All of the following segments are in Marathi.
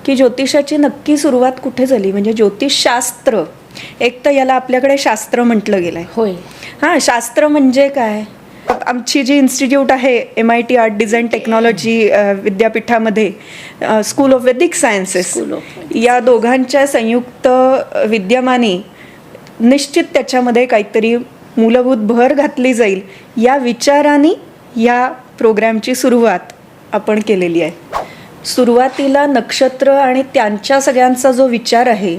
की ज्योतिषाची नक्की सुरुवात कुठे झाली. म्हणजे ज्योतिषशास्त्र, एक तर याला आपल्याकडे शास्त्र म्हटलं गेलं आहे. होय. हां, शास्त्र म्हणजे काय? आमची जी इन्स्टिट्यूट आहे MIT आर्ट डिझाईन टेक्नॉलॉजी विद्यापीठामध्ये, स्कूल ऑफ वैदिक सायन्सेस, या दोघांच्या संयुक्त विद्यमाने निश्चित त्याच्यामध्ये काहीतरी मूलभूत भर घातली जाईल या विचाराने या प्रोग्रॅमची सुरुवात आपण केलेली आहे. सुरुवातीला नक्षत्र आणि त्यांच्या सगळ्यांचा जो विचार आहे,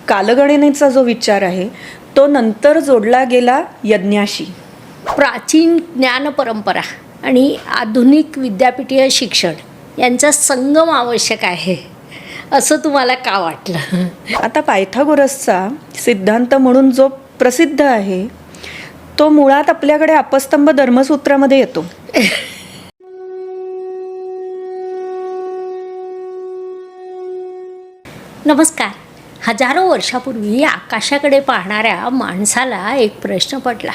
कालगणनेचा जो विचार आहे, तो नंतर जोडला गेला यज्ञाशी. प्राचीन ज्ञान परंपरा आणि आधुनिक विद्यापीठीय शिक्षण यांचा संगम आवश्यक आहे असं तुम्हाला का वाटलं? आता पायथागोरसचा सिद्धांत म्हणून जो प्रसिद्ध आहे तो मुळात आपल्याकडे अपस्तंभ धर्मसूत्रामध्ये येतो. नमस्कार. हजारो वर्षापूर्वी आकाशाकडे पाहणाऱ्या माणसाला एक प्रश्न पडला.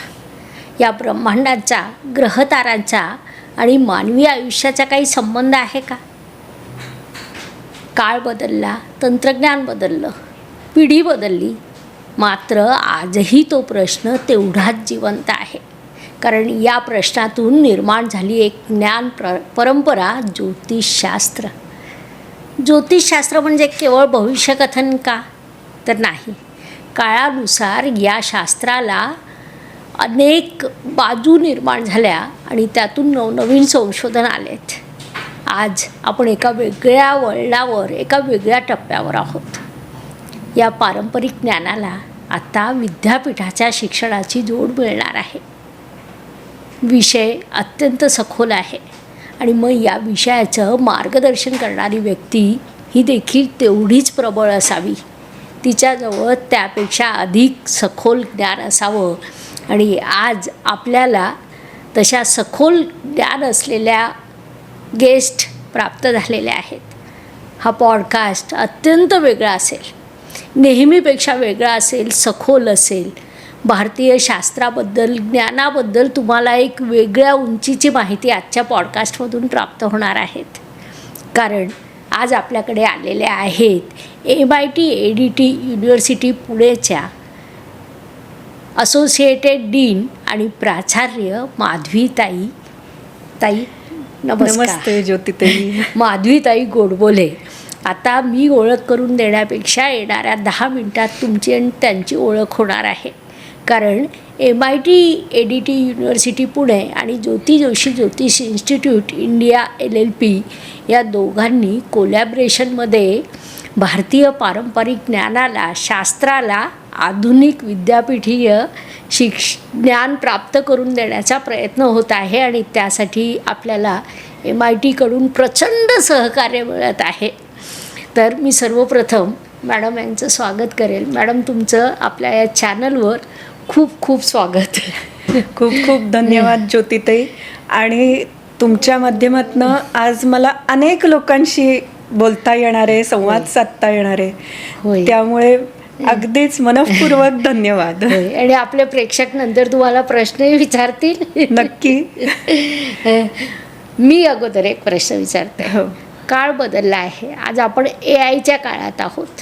या ब्रह्मांडाचा, ग्रहतारांचा आणि मानवी आयुष्याचा काही संबंध आहे का? काळ बदलला, तंत्रज्ञान बदललं, पिढी बदलली, मात्र आजही तो प्रश्न तेवढाच जिवंत आहे. कारण या प्रश्नातून निर्माण झाली एक ज्ञान परंपरा, ज्योतिषशास्त्र. ज्योतिषशास्त्र म्हणजे केवळ भविष्यकथन का? तर नाही. काळानुसार या शास्त्राला अनेक बाजू निर्माण झाल्या आणि त्यातून नवनवीन संशोधन आलेत. आज आपण एका वेगळ्या वळणावर, एका वेगळ्या टप्प्यावर आहोत. या पारंपरिक ज्ञानाला आता विद्यापीठाच्या शिक्षणाची जोड मिळणार आहे. विषय अत्यंत सखोल आहे आणि मग या विषयाचं मार्गदर्शन करणारी व्यक्ती ही देखील तेवढीच प्रबळ असावी. तिच्याजवळ त्यापेक्षा अधिक सखोल ज्ञान असावं. आणि आज आपल्याला तशा सखोल ज्ञान असलेल्या गेस्ट प्राप्त झालेल्या आहेत. हा पॉडकास्ट अत्यंत वेगळा असेल, नेहमीपेक्षा वेगळा असेल, सखोल असेल. भारतीय शास्त्राबद्दल, ज्ञानाबद्दल तुम्हाला एक वेगळ्या उंचीची माहिती आजच्या पॉडकास्टमधून प्राप्त होणार आहेत. कारण आज आपल्याकडे आलेले आहेत MIT ADT युनिव्हर्सिटी पुणेच्या असोसिएटेड डीन आणि प्राचार्य माधवीताई. नमस्ते ज्योतिताई. माधवीताई गोडबोले. आता मी ओळख करून देण्यापेक्षा येणाऱ्या 10 मिनिटात तुमची आणि त्यांची ओळख होणार आहे. कारण MIT ADT युनिव्हर्सिटी पुणे आणि ज्योती जोशी ज्योतिष इन्स्टिट्यूट इंडिया LLP या दोघांनी कोलॅबरेशनमध्ये भारतीय पारंपरिक ज्ञानाला, शास्त्राला आधुनिक विद्यापीठीय ज्ञान प्राप्त करून देण्याचा प्रयत्न होत आहे. आणि त्यासाठी आपल्याला MITकडून प्रचंड सहकार्य मिळत आहे. तर मी सर्वप्रथम मॅडम यांचं स्वागत करेल. मॅडम, तुमचं आपल्या या चॅनलवर खूप खूप स्वागत. खूप खूप धन्यवाद ज्योतिताई. आणि तुमच्या माध्यमातून आज मला अनेक लोकांशी बोलता येणार आहे, संवाद साधता येणार आहे. त्यामुळे अगदीच मनःपूर्वक धन्यवाद. आणि आपले प्रेक्षक नंतर तुम्हाला प्रश्नही विचारतील. नक्की. मी अगोदर एक प्रश्न विचारते. हो. काळ बदलला आहे. आज आपण AIच्या काळात आहोत.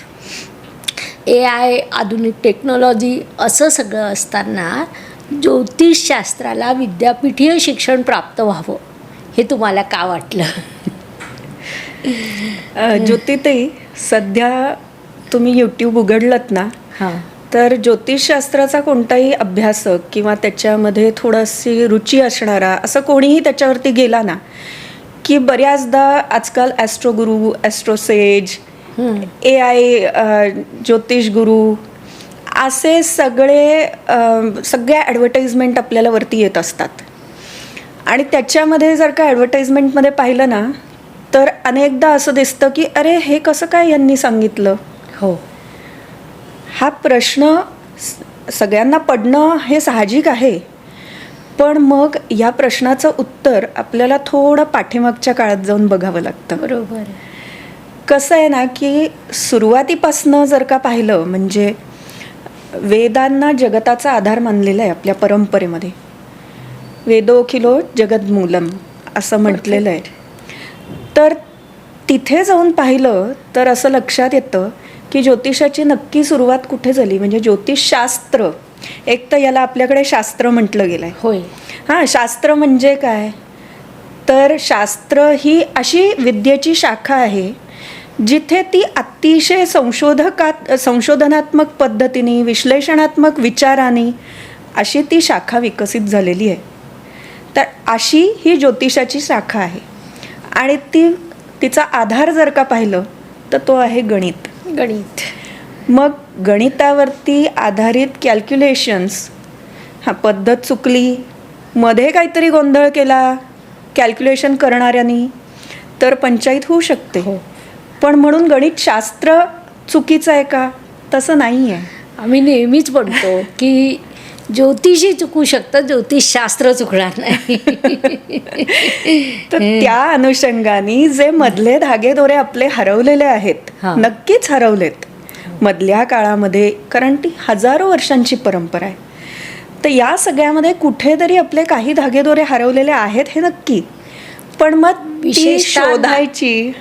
AI, आधुनिक टेक्नॉलॉजी असं सगळं असताना ज्योतिषशास्त्राला विद्यापीठीय शिक्षण प्राप्त व्हावं हे तुम्हाला का वाटलं? ज्योतिताई, सध्या तुम्ही YouTube उघडलत ना, तर ज्योतिषशास्त्राचा कोणताही अभ्यासक किंवा त्याच्यामध्ये थोडीशी रुची असणारा असं कोणीही त्याच्यावरती गेला ना, की बऱ्याचदा आजकाल ॲस्ट्रोगुरू, ॲस्ट्रोसेज, AI ज्योतिष गुरु असे सगळ्या ॲडव्हर्टाइजमेंट आपल्याला वरती येत असतात. आणि त्याच्यामध्ये जर का ॲडव्हर्टाइजमेंटमध्ये पाहिलं ना, तर अनेकदा असं दिसतं की अरे हे कसं काय यांनी सांगितलं. हो, हा प्रश्न सगळ्यांना पडणं हे साहजिक आहे. पण मग या प्रश्नाचं उत्तर आपल्याला थोडं पाठीमागच्या काळात जाऊन बघावं लागतं. बरोबर. कसं आहे ना, की सुरुवातीपासनं जर का पाहिलं, म्हणजे वेदांना जगताचा आधार मानलेला आहे आपल्या परंपरेमध्ये. वेदोखिलो जगद्मूलम असं म्हटलेलं आहे. तर तिथे जाऊन पाहिलं तर असं लक्षात येतं की ज्योतिषाची नक्की सुरुवात कुठे झाली. म्हणजे ज्योतिषशास्त्र, एक तर याला आपल्याकडे शास्त्र म्हटलं गेलं आहे. होय. हां, शास्त्र म्हणजे काय, तर शास्त्र ही अशी विद्येची शाखा आहे जिथे ती अतिशय संशोधनात्मक पद्धतीने, विश्लेषणात्मक विचाराने अशी ती शाखा विकसित झालेली आहे. तर अशी ही ज्योतिषाची शाखा आहे. आणि तिचा आधार जर का पाहिलं तर तो आहे गणित. मग गणितावरती आधारित कॅल्क्युलेशन्स, हा पद्धत चुकली, मध्ये काहीतरी गोंधळ केला कॅल्क्युलेशन करणाऱ्यांनी, तर पंचायत होऊ शकते. पण म्हणून गणित शास्त्र चुकीचं आहे का, तसं नाही आहे. आम्ही नेहमीच म्हणतो की ज्योतिषी चुकू शकतं, ज्योतिषशास्त्र चुकणार नाही. तर त्या अनुषंगाने जे मधले धागेदोरे आपले हरवलेले आहेत, नक्कीच हरवलेत मधल्या काळामध्ये, कारण ती हजारो वर्षांची परंपरा आहे. तर या सगळ्यामध्ये कुठेतरी आपले काही धागेदोरे हरवलेले आहेत हे नक्की. पण मग शोधायची,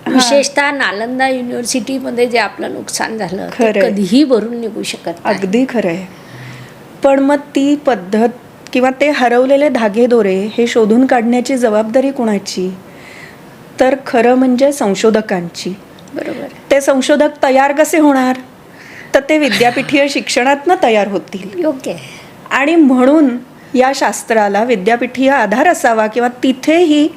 विशेषतः नालंदा युनिव्हर्सिटीमध्ये जे आपलं नुकसान झालं ते कधीही भरून निघू शकत नाही. अगदी खरं आहे. पण मग ती पद्धत किंवा ते हरवलेले धागेदोरे हे शोधून काढण्याची जबाबदारी कुणाची, तर खरं म्हणजे संशोधकांची. बरोबर. ते संशोधक तयार कसे होणार, तर ते विद्यापीठीय शिक्षणातनं तयार होतील. योग्य. आणि म्हणून या शास्त्राला विद्यापीठीय आधार असावा किंवा तिथे ही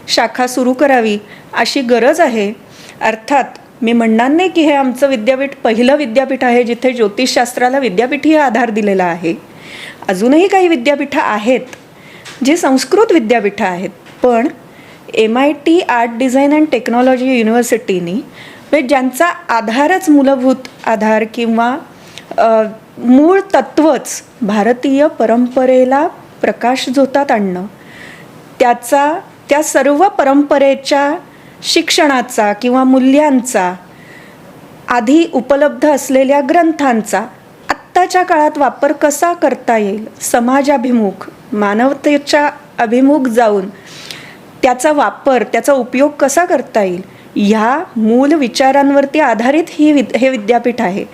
शाखा सुरू करावी अशी गरज आहे. अर्थात मी म्हणणार नाही की हे आमचं विद्यापीठ पहिलं विद्यापीठ आहे जिथे ज्योतिषशास्त्राला विद्यापीठीय आधार दिलेला आहे. अजूनही काही विद्यापीठं आहेत जी संस्कृत विद्यापीठं आहेत. पण MIT art design and technology युनिव्हर्सिटीनी, म्हणजे ज्यांचा आधारच, मूलभूत आधार किंवा मूळ तत्वच भारतीय परंपरेला प्रकाशझोतात आणणं, त्या सर्व परंपरेच्या शिक्षणाचा किंवा मूल्यांचा, आधी उपलब्ध असलेल्या ग्रंथांचा आत्ताच्या काळात वापर कसा करता येईल, समाजाभिमुख, मानवतेच्या अभिमुख जाऊन त्याचा वापर, त्याचा उपयोग कसा करता येईल, ह्या मूल विचारांवरती आधारित हे विद्यापीठ आहे.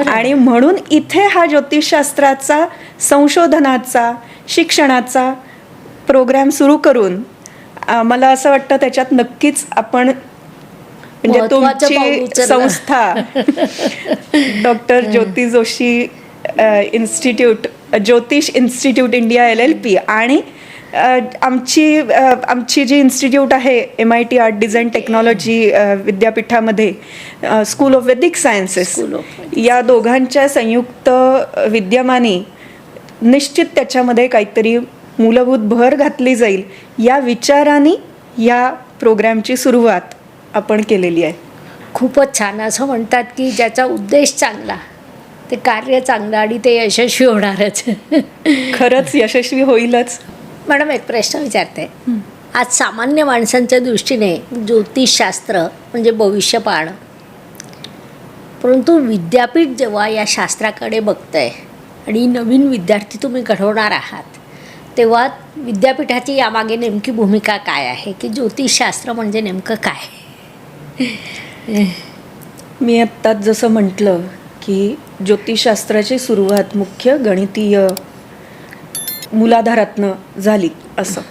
आणि म्हणून इथे हा ज्योतिषशास्त्राचा, संशोधनाचा, शिक्षणाचा प्रोग्राम सुरू करून मला असं वाटतं त्याच्यात नक्कीच आपण, म्हणजे तुमची संस्था डॉक्टर ज्योती जोशी इन्स्टिट्यूट, ज्योतिष इन्स्टिट्यूट इंडिया LLP, आणि आमची जी इन्स्टिट्यूट आहे MIT आर्ट डिझाईन टेक्नॉलॉजी विद्यापीठामध्ये, स्कूल ऑफ वैदिक सायन्सेस, या दोघांच्या संयुक्त विद्यमाने निश्चित त्याच्यामध्ये काहीतरी मूलभूत भर घातली जाईल या विचाराने या प्रोग्रॅमची सुरुवात आपण केलेली आहे. खूपच छान. असं म्हणतात की ज्याचा उद्देश चांगला ते कार्य चांगलं आणि ते यशस्वी होणारच. खरंच यशस्वी होईलच. मॅडम, एक प्रश्न विचारते. आज सामान्य माणसांच्या दृष्टीने ज्योतिषशास्त्र म्हणजे भविष्य पाहणं, परंतु विद्यापीठ जेव्हा या शास्त्राकडे बघतंय आणि नवीन विद्यार्थी तुम्ही घडवणार आहात, तेव्हा विद्यापीठाची यामागे नेमकी भूमिका काय आहे, की ज्योतिषशास्त्र म्हणजे नेमकं काय? मी आत्ताच जसं म्हटलं की ज्योतिषशास्त्राची सुरुवात मुख्य गणितीय मूलाधारातनं झाली असं.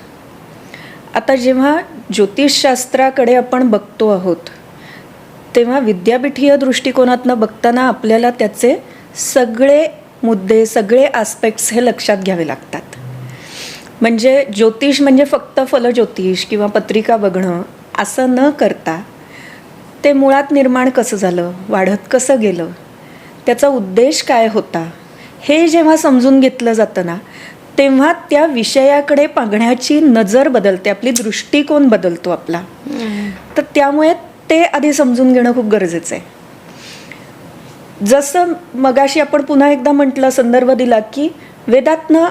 आता जेव्हा ज्योतिषशास्त्राकडे आपण बघतो आहोत तेव्हा विद्यापीठीय दृष्टिकोनातनं बघताना आपल्याला त्याचे सगळे मुद्दे, सगळे आस्पेक्ट्स हे लक्षात घ्यावे लागतात. म्हणजे ज्योतिष म्हणजे फक्त फलज्योतिष किंवा पत्रिका बघणं असं न करता ते मुळात निर्माण कसं झालं, वाढत कसं गेलं, त्याचा उद्देश काय होता, हे जेव्हा समजून घेतलं जातं ना, तेव्हा त्या विषयाकडे पाहण्याची नजर बदलते, आपली दृष्टिकोन बदलतो आपला. तर त्यामुळे ते आधी समजून घेणं खूप गरजेचं आहे. जसं मगाशी आपण पुन्हा एकदा म्हटलं, संदर्भ दिला की वेदातनं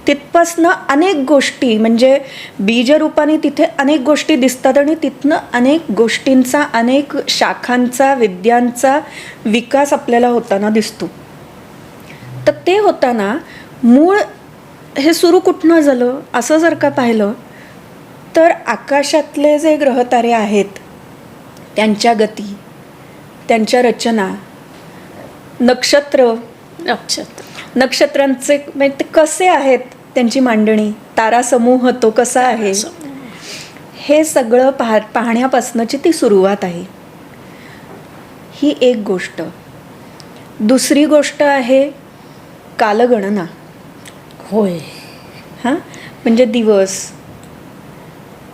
तिथपासनं अनेक गोष्टी, म्हणजे बीजरूपाने तिथे अनेक गोष्टी दिसतात आणि तिथनं अनेक गोष्टींचा, अनेक शाखांचा, विद्यांचा विकास आपल्याला होताना दिसतो. तर ते होताना मूळ हे सुरू कुठनं झालं असं जर का पाहिलं तर आकाशातले जे ग्रहतारे आहेत त्यांच्या गती, त्यांच्या रचना, नक्षत्रांचे म्हणजे ते कसे आहेत, त्यांची मांडणी, तारासमूह तो कसा आहे, हे सगळं पाहण्यापासूनची ती सुरुवात आहे. ही एक गोष्ट. दुसरी गोष्ट आहे कालगणना. होय. हां, म्हणजे दिवस,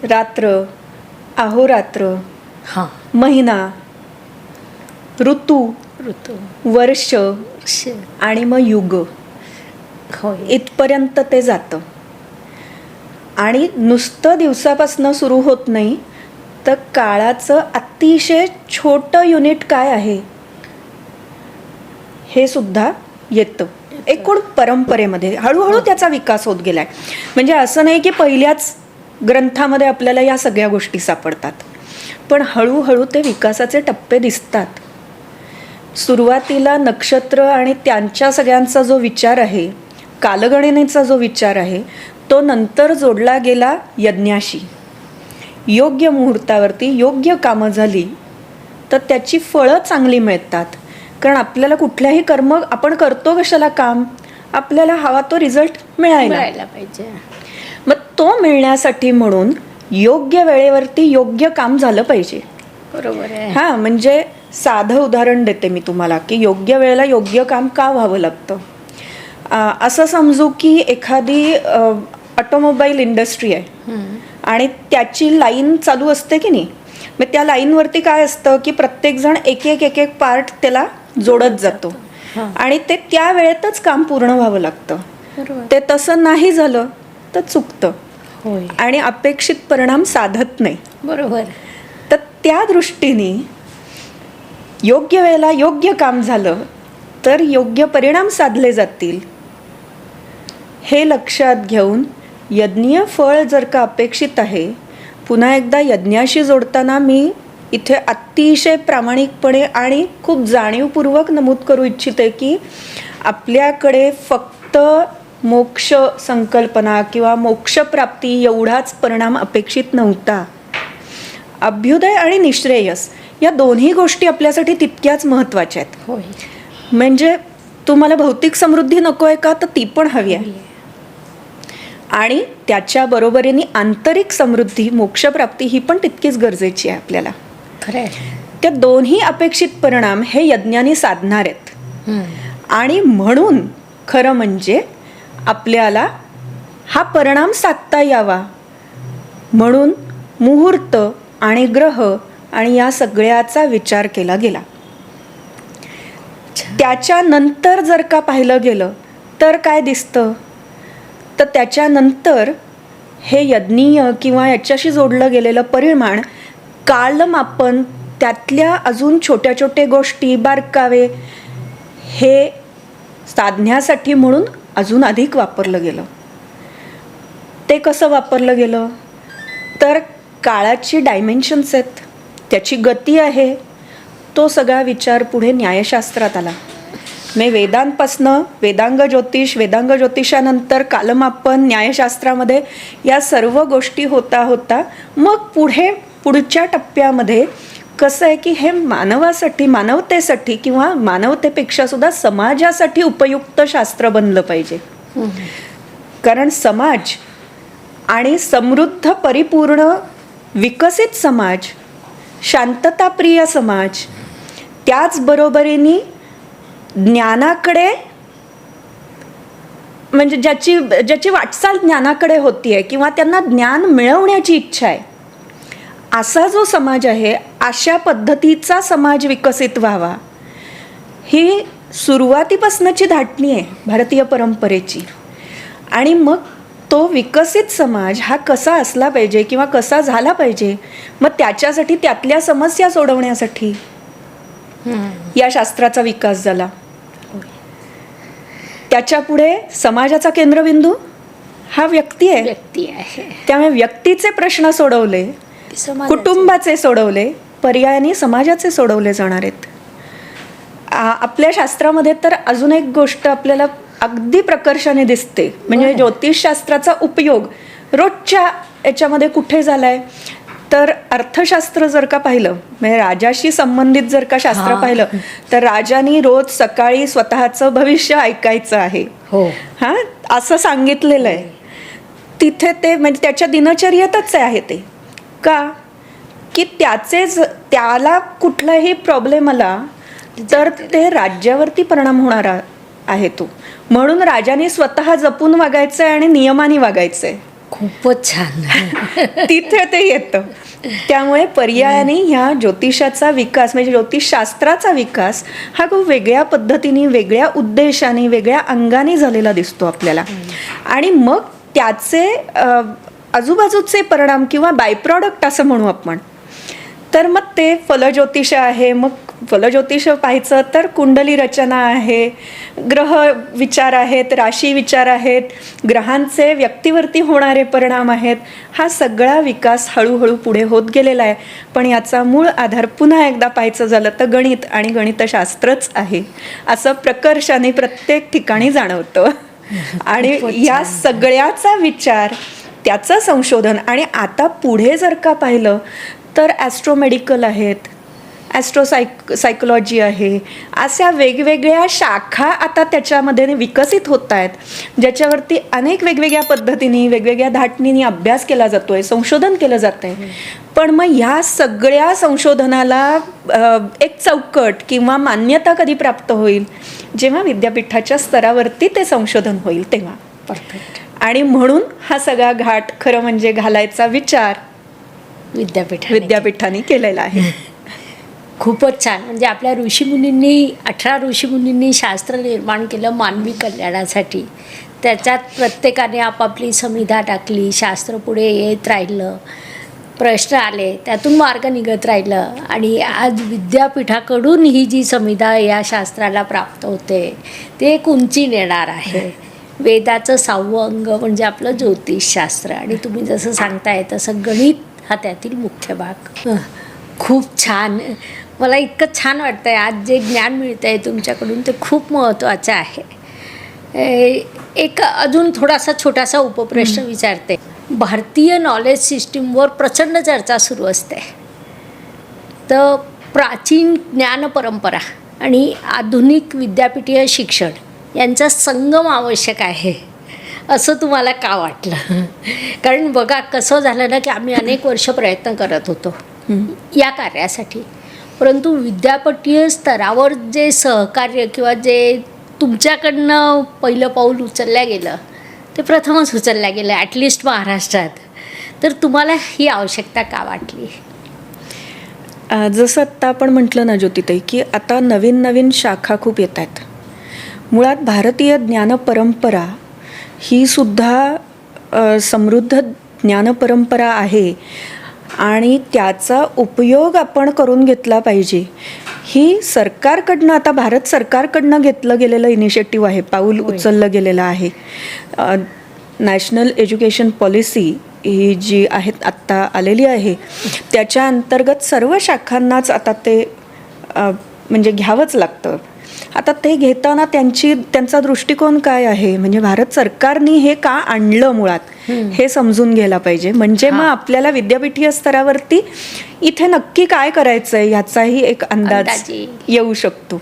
रात्र, अहोरात्र, महिना, ऋतू, वर्ष आणि मग युग, इथपर्यंत ते जातं. आणि नुसतं दिवसापासनं सुरू होत नाही, तर काळाचं अतिशय छोटं युनिट काय आहे हे सुद्धा येतं एकूण परंपरेमध्ये. हळूहळू त्याचा विकास होत गेलाय. म्हणजे असं नाही की पहिल्याच ग्रंथामध्ये आपल्याला या सगळ्या गोष्टी सापडतात, पण हळूहळू ते विकासाचे टप्पे दिसतात. सुरुवातीला नक्षत्र आणि त्यांच्या सगळ्यांचा जो विचार आहे, कालगणनेचा जो विचार आहे, तो नंतर जोडला गेला यज्ञाशी. योग्य मुहूर्तावरती योग्य कामं झाली तर त्याची फळं चांगली मिळतात. कारण आपल्याला कुठल्याही कर्म आपण करतो कशाला काम, आपल्याला हवा तो रिझल्ट मिळायला पाहिजे. मग तो मिळण्यासाठी म्हणून योग्य वेळेवरती योग्य काम झालं पाहिजे. बरोबर आहे. हां, म्हणजे साधं उदाहरण देते मी तुम्हाला की योग्य वेळेला योग्य काम का व्हावं लागतं. असं समजू की एखादी ऑटोमोबाईल इंडस्ट्री आहे आणि त्याची लाईन चालू असते की नाही. मग त्या लाईनवरती काय असतं की प्रत्येकजण एक एक पार्ट त्याला जोडत जातो आणि ते त्या वेळेतच काम पूर्ण व्हावं लागतं. ते तसं नाही झालं तर चुकतं आणि अपेक्षित परिणाम साधत नाही. बरोबर. तर त्या दृष्टीने योग्य वेळेला योग्य काम झालं तर योग्य परिणाम साधले जातील, हे लक्षात घेऊन यज्ञीय फळ जर का अपेक्षित आहे. पुन्हा एकदा यज्ञाशी जोडताना मी इथे अतिशय प्रामाणिकपणे आणि खूप जाणीवपूर्वक नमूद करू इच्छिते की आपल्याकडे फक्त मोक्ष संकल्पना किंवा मोक्षप्राप्ती एवढाच परिणाम अपेक्षित नव्हता. अभ्युदय आणि निःश्रेयस या दोन्ही गोष्टी आपल्यासाठी तितक्याच महत्त्वाच्या आहेत. म्हणजे तुम्हाला भौतिक समृद्धी नको आहे का, तर ती पण हवी आहे. आणि त्याच्या बरोबरीने आंतरिक समृद्धी, मोक्षप्राप्ती ही पण तितकीच गरजेची आहे आपल्याला. त्या दोन्ही अपेक्षित परिणाम हे यज्ञाने साधणार आहेत. आणि म्हणून खरं म्हणजे आपल्याला हा परिणाम साधता यावा म्हणून मुहूर्त आणि ग्रह आणि या सगळ्याचा विचार केला गेला. त्याच्यानंतर जर का पाहिलं गेलं तर काय दिसतं, तर त्याच्यानंतर हे यज्ञीय किंवा याच्याशी जोडलं गेलेलं परिमाण, कालमापन, त्यातल्या अजून छोट्या छोट्या गोष्टी, बारकावे, हे साधण्यासाठी म्हणून अजून अधिक वापरलं गेलं. ते कसं वापरलं गेलं, तर काळाची डायमेन्शन्स आहेत, त्याची गती आहे, तो सगळा विचार पुढे न्यायशास्त्रात आला. मी वेदांपासनं वेदांग ज्योतिषानंतर कालमापन, न्यायशास्त्रामध्ये या सर्व गोष्टी होता मग पुढच्या टप्प्यामध्ये कसं आहे की हे मानवासाठी, मानवतेसाठी किंवा मानवतेपेक्षा सुद्धा समाजासाठी उपयुक्त शास्त्र बनलं पाहिजे. कारण समाज आणि समृद्ध, परिपूर्ण, विकसित समाज, शांतताप्रिय समाज, त्याचबरोबरीने ज्ञानाकडे, म्हणजे ज्याची वाटचाल ज्ञानाकडे होतीये किंवा त्यांना ज्ञान मिळवण्याची इच्छा आहे, असा जो समाज आहे, अशा पद्धतीचा समाज विकसित व्हावा, ही सुरुवातीपासूनची धाटणी आहे भारतीय परंपरेची. आणि मग तो विकसित समाज हा कसा असला पाहिजे किंवा कसा झाला पाहिजे, मग त्याच्यासाठी त्यातल्या समस्या सोडवण्यासाठी या शास्त्राचा विकास झाला. त्याच्या पुढे समाजाचा केंद्रबिंदू हा व्यक्ती आहे. त्यामुळे व्यक्तीचे प्रश्न सोडवले, कुटुंबाचे सोडवले, पर्यायाने समाजाचे सोडवले जाणार आहेत. आपल्या शास्त्रामध्ये तर अजून एक गोष्ट आपल्याला अगदी प्रकर्षाने दिसते, म्हणजे ज्योतिषशास्त्राचा उपयोग रोजच्या याच्यामध्ये कुठे झालाय, तर अर्थशास्त्र जर का पाहिलं, म्हणजे राजाशी संबंधित जर का शास्त्र पाहिलं, तर राजानी रोज सकाळी स्वतःचं भविष्य ऐकायचं आहे. हो. हां, असं सांगितलेलं आहे तिथे. ते म्हणजे त्याच्या दिनचर्येतच आहे ते. का की त्याला कुठलाही प्रॉब्लेम आला तर ते राज्यावरती परिणाम होणारा आहे तो. म्हणून राजाने स्वतः जपून वागायचंय आणि नियमाने वागायचंय. खूपच छान. तिथे ते येतं. त्यामुळे पर्यायाने ह्या ज्योतिषाचा विकास म्हणजे ज्योतिषशास्त्राचा विकास हा खूप वेगळ्या पद्धतीने, वेगळ्या उद्देशाने, वेगळ्या अंगाने झालेला दिसतो आपल्याला. आणि मग त्याचे आजूबाजूचे परिणाम किंवा बाय प्रॉडक्ट असं म्हणू आपण, तर मग ते फलज्योतिष आहे. मग फलज्योतिष पाहायचं तर कुंडली रचना आहे, ग्रह विचार आहेत, राशी विचार आहेत, ग्रहांचे व्यक्तीवरती होणारे परिणाम आहेत. हा सगळा विकास हळूहळू पुढे होत गेलेला आहे. पण याचा मूळ आधार पुन्हा एकदा पाहायचं झालं तर गणित आणि गणितशास्त्रच आहे असं प्रकर्षाने प्रत्येक ठिकाणी जाणवतं. आणि या सगळ्याचा विचार, त्याचं संशोधन, आणि आता पुढे जर का पाहिलं तर ॲस्ट्रोमेडिकल आहेत, सायकोलॉजी आहे, अशा वेगवेगळ्या शाखा आता त्याच्यामध्ये विकसित होत आहेत, ज्याच्यावरती अनेक वेगवेगळ्या पद्धतीने, वेगवेगळ्या धाटणीने अभ्यास केला जातोय, संशोधन केलं जात आहे. पण मग ह्या सगळ्या संशोधनाला एक चौकट किंवा मान्यता कधी प्राप्त होईल? जेव्हा विद्यापीठाच्या स्तरावरती ते संशोधन होईल तेव्हा. परफेक्ट. आणि म्हणून हा सगळा घाट खरं म्हणजे घालायचा विचार विद्यापीठाने केलेला आहे. खूपच छान. म्हणजे आपल्या ऋषीमुनींनी 18 ऋषीमुनींनी शास्त्र निर्माण केलं मानवी कल्याणासाठी. त्याच्यात प्रत्येकाने आपापली समिधा टाकली, शास्त्र पुढे येत राहिलं, प्रश्न आले, त्यातून मार्ग निघत राहिलं. आणि आज विद्यापीठाकडून ही जी समिधा या शास्त्राला प्राप्त होते ते एक उंची नेणार आहे. वेदाचं 6वं अंग म्हणजे आपलं ज्योतिषशास्त्र, आणि तुम्ही जसं सांगताय तसं गणित हा त्यातील मुख्य भाग. खूप छान. मला इतकं छान वाटतं आहे आज जे ज्ञान मिळतं आहे तुमच्याकडून ते खूप महत्त्वाचं आहे. एक अजून थोडासा छोटासा उपप्रश्न विचारते. भारतीय नॉलेज सिस्टीमवर प्रचंड चर्चा सुरू असते. तर प्राचीन ज्ञान परंपरा आणि आधुनिक विद्यापीठीय शिक्षण यांचा संगम आवश्यक आहे असं तुम्हाला का वाटलं? कारण बघा कसं झालं ना की आम्ही अनेक वर्ष प्रयत्न करत होतो या कार्यासाठी, परंतु विद्यापीठीय स्तरावर जे सहकार्य किंवा जे तुमच्याकडनं पहिलं पाऊल उचललं गेलं ते प्रथमच उचललं गेलं ॲटलिस्ट महाराष्ट्रात. तर तुम्हाला ही आवश्यकता का वाटली? जसं आत्ता आपण म्हटलं ना ज्योतिताई, की आता नवीन नवीन शाखा खूप येत आहेत. मुळात भारतीय ज्ञानपरंपरा ही सुद्धा समृद्ध ज्ञानपरंपरा आहे आणि त्याचा उपयोग आपण करून घेतला पाहिजे. ही सरकारकडनं, आता भारत सरकारकडनं घेतलं गेलेलं इनिशिएटिव्ह आहे, पाऊल उचललं गेलेलं आहे. नॅशनल एज्युकेशन पॉलिसी ही जी आहेत आत्ता आलेली आहे त्याच्या अंतर्गत सर्व शाखांनाच आता ते म्हणजे घ्यावंच लागतं. आता ते घेताना त्यांचा दृष्टिकोन काय आहे, म्हणजे भारत सरकारने हे का आणलं मुळात हे समजून घ्यायला पाहिजे. म्हणजे मग आपल्याला विद्यापीठीय स्तरावरती इथे नक्की काय करायचं आहे ह्याचाही एक अंदाज येऊ शकतो.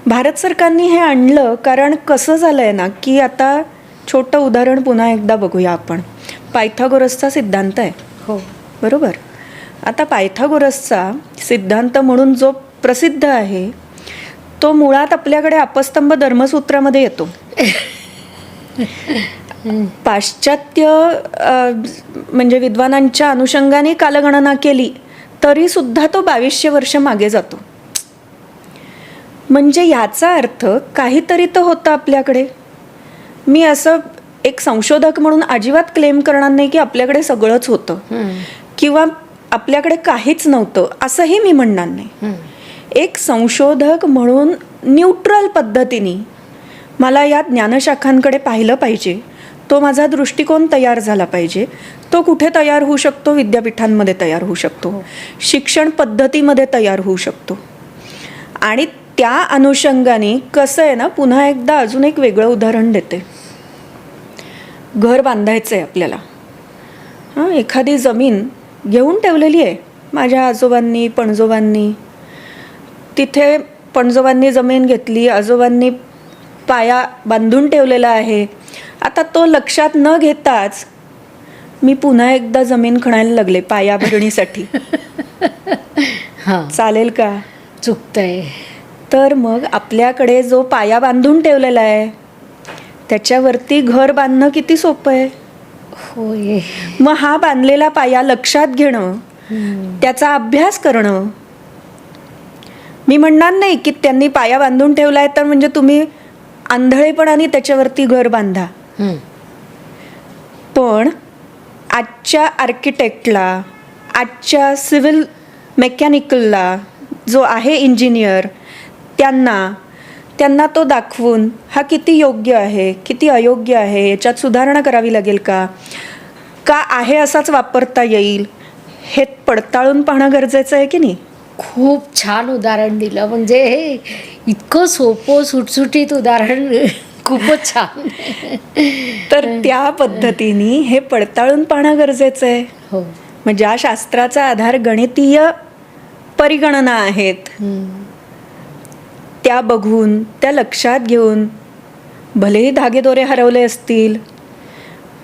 भारत सरकारने हे आणलं कारण कसं झालं आहे ना की आता छोटं उदाहरण पुन्हा एकदा बघूया आपण. पायथागोरसचा सिद्धांत आहे, हो बरोबर. आता पायथागोरसचा सिद्धांत म्हणून जो प्रसिद्ध आहे तो मुळात आपल्याकडे अपस्तंभ धर्मसूत्रामध्ये येतो. पाश्चात्य म्हणजे विद्वानांच्या अनुषंगाने कालगणना केली तरी सुद्धा तो 2200 वर्ष मागे जातो. म्हणजे याचा अर्थ काहीतरी तर होतं आपल्याकडे. मी असं एक संशोधक म्हणून अजिबात क्लेम करणार नाही की आपल्याकडे सगळंच होतं किंवा आपल्याकडे काहीच नव्हतं असंही मी म्हणणार नाही. एक संशोधक म्हणून न्यूट्रल पद्धतीने मला या ज्ञानशाखांकडे पाहिलं पाहिजे. तो माझा दृष्टिकोन तयार झाला पाहिजे. तो कुठे तयार होऊ शकतो? विद्यापीठांमध्ये तयार होऊ शकतो, शिक्षण पद्धतीमध्ये तयार होऊ शकतो. आणि त्या अनुषंगाने कसं आहे ना, पुन्हा एकदा अजून एक वेगळं उदाहरण देते. घर बांधायचं आहे आपल्याला. एखादी जमीन घेऊन ठेवलेली आहे माझ्या आजोबांनी पणजोबांनी. तिथे पणजोबांनी जमीन घेतली, आजोबांनी पाया बांधून ठेवलेला आहे. आता तो लक्षात न घेताच मी पुन्हा एकदा जमीन खणायला लागले पाया भरणीसाठी. हां, चालेल का? चुकतंय. तर मग आपल्याकडे जो पाया बांधून ठेवलेला आहे त्याच्यावरती घर बांधणं किती सोपं आहे. होय. मग हा बांधलेला पाया लक्षात घेणं, त्याचा अभ्यास करणं. मी म्हणणार नाही की त्यांनी पाया बांधून ठेवलाय तर म्हणजे तुम्ही आंधळेपणाने त्याच्यावरती घर बांधा. पण आजच्या आर्किटेक्टला, आजच्या सिव्हिल मेकॅनिकलला जो आहे इंजिनियर, त्यांना तो दाखवून हा किती योग्य आहे, किती अयोग्य आहे, याच्यात सुधारणा करावी लागेल का आहे असाच वापरता येईल, हे पडताळून पाहणं गरजेचं आहे की नाही. खूप छान उदाहरण दिलं. म्हणजे हे इतकं सोपं सुटसुटीत उदाहरण, खूपच छान. तर त्या पद्धतीने हे पडताळून पाहणं गरजेचं आहे. हो. मग ज्या शास्त्राचा आधार गणितीय परिगणना आहेत त्या बघून, त्या लक्षात घेऊन, भलेही धागेदोरे हरवले असतील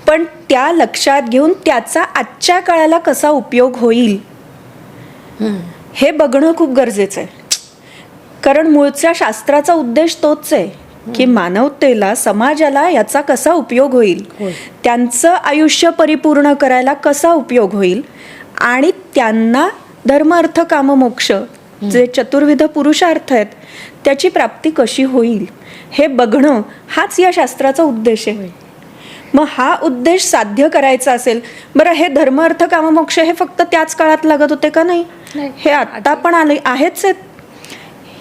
पण त्या लक्षात घेऊन त्याचा आजच्या काळाला कसा उपयोग होईल हे बघणं खूप गरजेचं आहे. कारण मूळच्या शास्त्राचा उद्देश तोच आहे की मानवतेला, समाजाला याचा कसा उपयोग होईल, त्यांचं आयुष्य परिपूर्ण करायला कसा उपयोग होईल आणि त्यांना धर्म अर्थ काम मोक्ष जे चतुर्विध पुरुषार्थ आहेत त्याची प्राप्ती कशी होईल हे बघणं, हाच या शास्त्राचा उद्देश आहे. मग हा उद्देश साध्य करायचा असेल, बरं हे धर्म अर्थ काम मोक्ष हे फक्त त्याच काळात लागत होते का? नाही, हे आत्ता पण आहेच आहेत.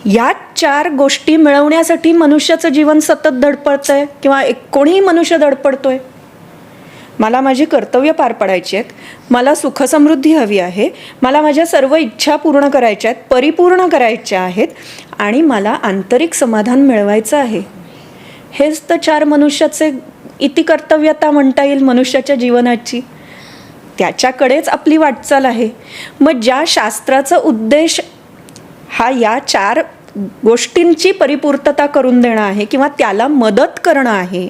या 4 गोष्टी मिळवण्यासाठी मनुष्याचं जीवन सतत धडपडतंय किंवा कोणीही मनुष्य धडपडतोय. मला माझी कर्तव्य पार पाडायची आहेत, मला सुखसमृद्धी हवी आहे, मला माझ्या सर्व इच्छा पूर्ण करायच्या आहेत, परिपूर्ण करायच्या आहेत आणि मला आंतरिक समाधान मिळवायचं आहे. हेच तर 4 मनुष्याचे इतिकर्तव्यता म्हणता येईल मनुष्याच्या जीवनाची. त्याच्याकडेच आपली वाटचाल आहे. मग ज्या शास्त्राचा उद्देश हा या 4 गोष्टींची परिपूर्तता करून देणं आहे किंवा त्याला मदत करणं आहे,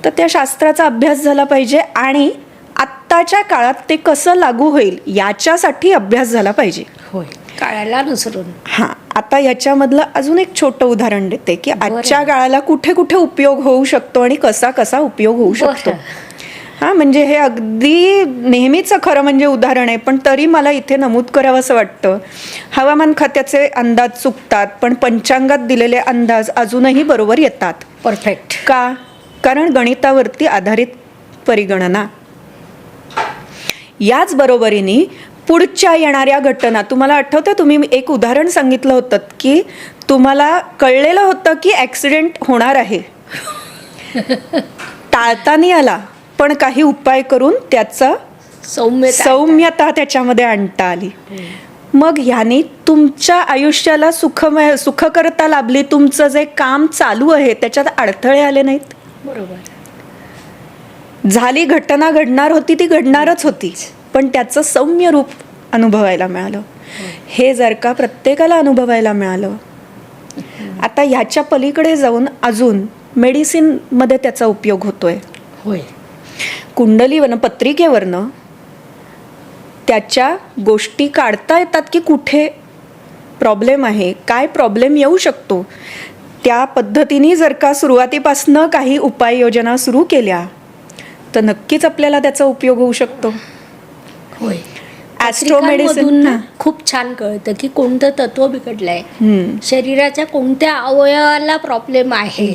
तर त्या शास्त्राचा अभ्यास झाला पाहिजे आणि आत्ताच्या काळात ते कसं लागू होईल याच्यासाठी अभ्यास झाला पाहिजे. होय, काळाला अनुसरून. हां, आता याच्यामधलं अजून एक छोटं उदाहरण देते की आजच्या काळाला कुठे कुठे उपयोग होऊ शकतो आणि कसा कसा उपयोग होऊ शकतो. हां, म्हणजे हे अगदी नेहमीचं खरं म्हणजे उदाहरण आहे, पण तरी मला इथे नमूद करावं असं वाटतं. हवामान खात्याचे अंदाज चुकतात पण पंचांगात दिलेले अंदाज अजूनही बरोबर येतात. परफेक्ट. का? कारण गणितावरती आधारित परिगणना. याच बरोबरीने पुढच्या येणाऱ्या घटना, तुम्हाला आठवतं तुम्ही एक उदाहरण सांगितलं होतं की तुम्हाला कळलेलं होतं की ॲक्सिडेंट होणार आहे, टाळता नाही आला पण काही उपाय करून त्याचा सौम्यता त्याच्यामध्ये आणता आली. मग ह्याने तुमच्या आयुष्याला सुखकरता लाभली. तुमचं जे काम चालू आहे त्याच्यात अडथळे आले नाहीत. बरोबर. झाली घटना घडणार होती ती घडणारच होती पण त्याचं सौम्य रूप अनुभवायला मिळालं. हे जर का प्रत्येकाला अनुभवायला मिळालं, आता ह्याच्या पलीकडे जाऊन अजून मेडिसिनमध्ये त्याचा उपयोग होतोय. होय. कुंडलीवरनं, पत्रिकेवरनं त्याच्या गोष्टी काढता येतात की कुठे प्रॉब्लेम आहे, काय प्रॉब्लेम येऊ शकतो. त्या पद्धतीने जर का सुरुवातीपासनं काही उपाययोजना सुरू केल्या तर नक्कीच आपल्याला त्याचा उपयोग होऊ शकतो. होय. ॲस्ट्रोमेडिसिन खूप छान कळतं की कोणतं तत्व बिघडलंय, शरीराच्या कोणत्या अवयवाला प्रॉब्लेम आहे,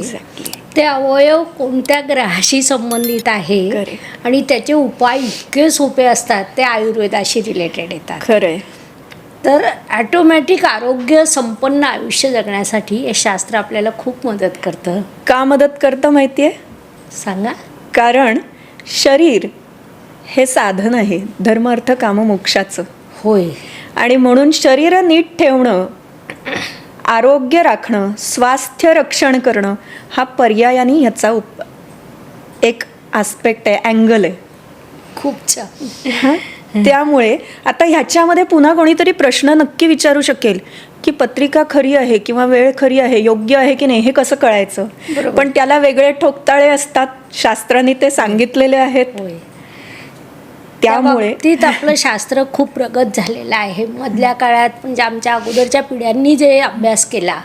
ते अवयव कोणत्या ग्रहाशी संबंधित आहे आणि त्याचे उपाय इतके सोपे असतात, ते आयुर्वेदाशी रिलेटेड येतात. खरंय. तर ॲटोमॅटिक आरोग्य संपन्न आयुष्य जगण्यासाठी हे शास्त्र आपल्याला खूप मदत करतं. का मदत करतं माहिती आहे? सांगा. कारण शरीर हे साधन आहे धर्म अर्थ काम मोक्षाचं. होय. आणि म्हणून शरीर नीट ठेवणं, आरोग्य राखणं, स्वास्थ्य रक्षण करणं हा पर्यायाने ह्याचा एक आस्पेक्ट आहे, अँगल आहे. खूप छान. त्यामुळे आता ह्याच्यामध्ये पुन्हा कोणीतरी प्रश्न नक्की विचारू शकेल की पत्रिका खरी आहे किंवा वेळ खरी आहे, योग्य आहे की नाही, हे कसं कळायचं. पण त्याला वेगळे ठोकताळे असतात, शास्त्राने ते सांगितलेले आहेत. त्यामुळे आपलं शास्त्र खूप प्रगत झालेलं आहे. मधल्या काळात म्हणजे आमच्या अगोदरच्या पिढ्यांनी जे अभ्यास केला,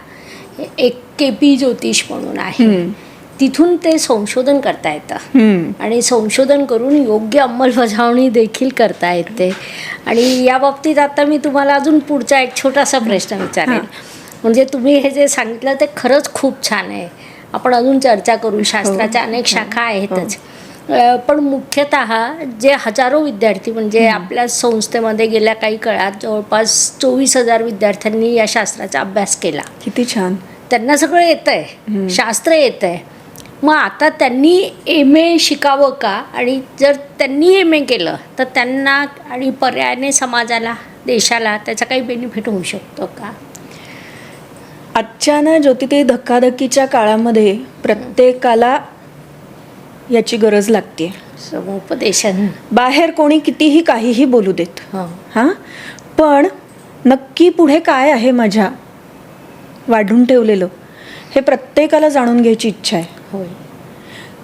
एक KP ज्योतिष म्हणून आहे, तिथून ते संशोधन करता येतं आणि संशोधन करून योग्य अंमलबजावणी देखील करता येते. आणि या बाबतीत आता मी तुम्हाला अजून पुढचा एक छोटासा प्रश्न विचारेन. म्हणजे तुम्ही हे जे सांगितलं ते खरंच खूप छान आहे. आपण अजून चर्चा करू, शास्त्राच्या अनेक शाखा आहेतच. पण मुख्यतः जे हजारो विद्यार्थी म्हणजे आपल्या संस्थेमध्ये गेल्या काही काळात जवळपास 24,000 विद्यार्थ्यांनी या शास्त्राचा अभ्यास केला. किती छान. त्यांना सगळं येतंय, शास्त्र येतंय. मग आता त्यांनी MA शिकावं का? आणि जर त्यांनी MA केलं तर त्यांना आणि पर्यायाने समाजाला, देशाला त्याचा काही बेनिफिट होऊ शकतो का? आजच्या ना ज्योती, ते धक्काधक्कीच्या काळामध्ये प्रत्येकाला याची गरज लागते. समुपदेशन. बाहेर कोणी कितीही काहीही बोलू देत, हां, पण नक्की पुढे काय आहे माझ्या वाढून ठेवलेलं, हे प्रत्येकाला जाणून घ्यायची इच्छा आहे. होय.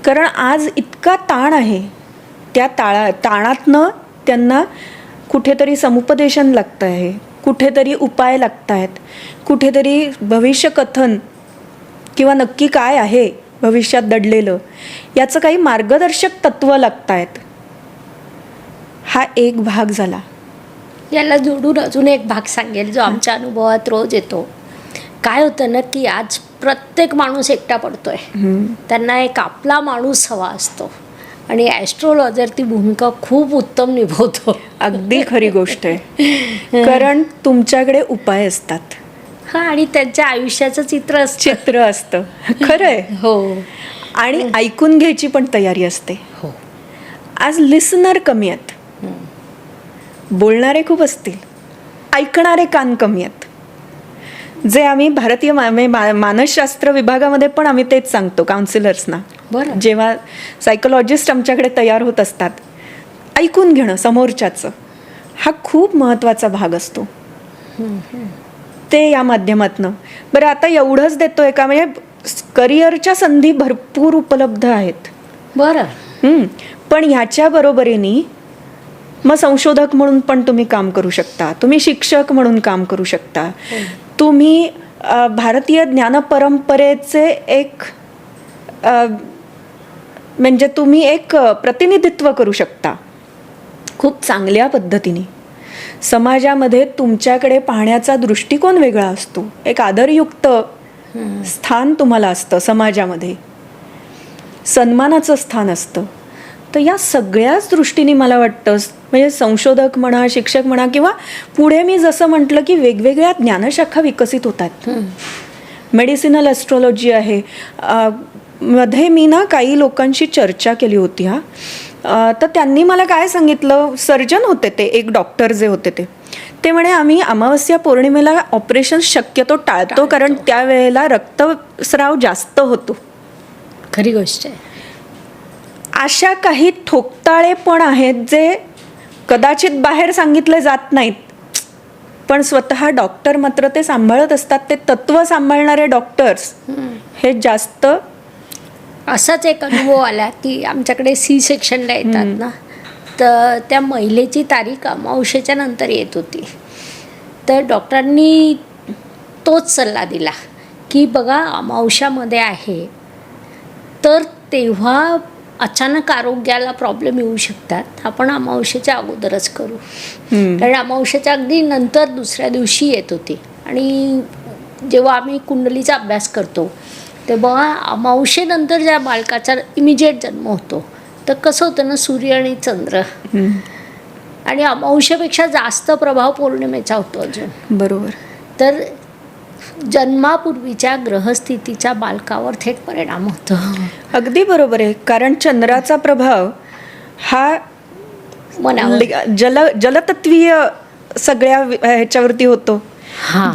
कारण आज इतका ताण आहे, त्या ताणातनं त्यांना कुठेतरी समुपदेशन लागतं आहे, कुठेतरी उपाय लागत आहेत, कुठेतरी भविष्यकथन किंवा नक्की काय आहे भविष्यात दडलेलं याचं काही मार्गदर्शक तत्व लागत आहेत. हा एक भाग झाला. याला जोडून अजून एक भाग सांगेल जो आमच्या अनुभवात रोज येतो. काय होतं ना की आज प्रत्येक माणूस एकटा पडतोय. त्यांना एक आपला माणूस हवा असतो आणि ॲस्ट्रोलॉजर ती भूमिका खूप उत्तम निभवतो. अगदी खरी गोष्ट आहे. कारण तुमच्याकडे उपाय असतात. हा, आणि त्यांच्या आयुष्याचं चित्र असतं. खरं आहे. हो. आणि ऐकून घ्यायची पण तयारी असते. हो. आज लिसनर कमी आहेत, बोलणारे खूप असतील, ऐकणारे कान कमी आहेत. जे आम्ही भारतीय मानसशास्त्र विभागामध्ये पण आम्ही तेच सांगतो काउन्सिलर्सना. बरं. जेव्हा सायकोलॉजिस्ट आमच्याकडे तयार होत असतात, ऐकून घेणं समोरच्याचं हा खूप महत्त्वाचा भाग असतो. ते या माध्यमातनं. बरं, आता एवढंच देतोय का? म्हणजे करिअरच्या संधी भरपूर उपलब्ध आहेत. बरं. पण ह्याच्या बरोबरीने मग संशोधक म्हणून पण तुम्ही काम करू शकता, तुम्ही शिक्षक म्हणून काम करू शकता, तुम्ही भारतीय ज्ञानपरंपरेचे एक म्हणजे तुम्ही एक प्रतिनिधित्व करू शकता खूप चांगल्या पद्धतीने. समाजामध्ये तुमच्याकडे पाहण्याचा दृष्टिकोन वेगळा असतो, एक आदरयुक्त स्थान तुम्हाला असतं समाजामध्ये, सन्मानाचं स्थान असतं. तर या सगळ्याच दृष्टीने मला वाटतं म्हणजे संशोधक म्हणा, शिक्षक म्हणा, किंवा पुढे मी जसं म्हटलं की वेगवेगळ्या ज्ञानशाखा विकसित होतात. मेडिसिनल ॲस्ट्रॉलॉजी आहे. मध्ये मी ना काही लोकांशी चर्चा केली होती. तर त्यांनी मला काय सांगितलं, सर्जन होते ते, एक डॉक्टर जे होते ते म्हणे आम्ही अमावस्या पौर्णिमेला ऑपरेशन शक्यतो टाळतो कारण त्यावेळेला रक्तस्राव जास्त होतो. खरी गोष्ट आहे. अशा काही ठोकताळे पण आहेत जे कदाचित बाहेर सांगितले जात नाहीत, पण स्वतः डॉक्टर मात्र ते सांभाळत असतात. ते तत्व सांभाळणारे डॉक्टर्स हे जास्त. असाच एक अनुभव आला की आमच्याकडे C-सेक्शनला येतात ना, तर त्या महिलेची तारीख अमावस्येच्या नंतर येत होती. तर डॉक्टरांनी तोच सल्ला दिला की बघा अमावस्यामध्ये आहे तर तेव्हा अचानक आरोग्याला प्रॉब्लेम येऊ शकतात, आपण अमावस्येच्या अगोदरच करू. कारण अमावस्येच्या अगदी नंतर दुसऱ्या दिवशी येत होती. आणि जेव्हा आम्ही कुंडलीचा अभ्यास करतो तेव्हा अमावस्येनंतर ज्या बालकाचा इमिजिएट जन्म होतो तर कसं होतं ना, सूर्य आणि चंद्र, आणि अमावस्येपेक्षा जास्त प्रभाव पौर्णिमेचा होतो अजून. बरोबर. तर जन्मापूर्वीच्या ग्रहस्थितीच्या बालकावर थेट परिणाम होतो. अगदी बरोबर आहे. कारण चंद्राचा प्रभाव हा जलतत्वीय सगळ्या ह्याच्यावरती होतो.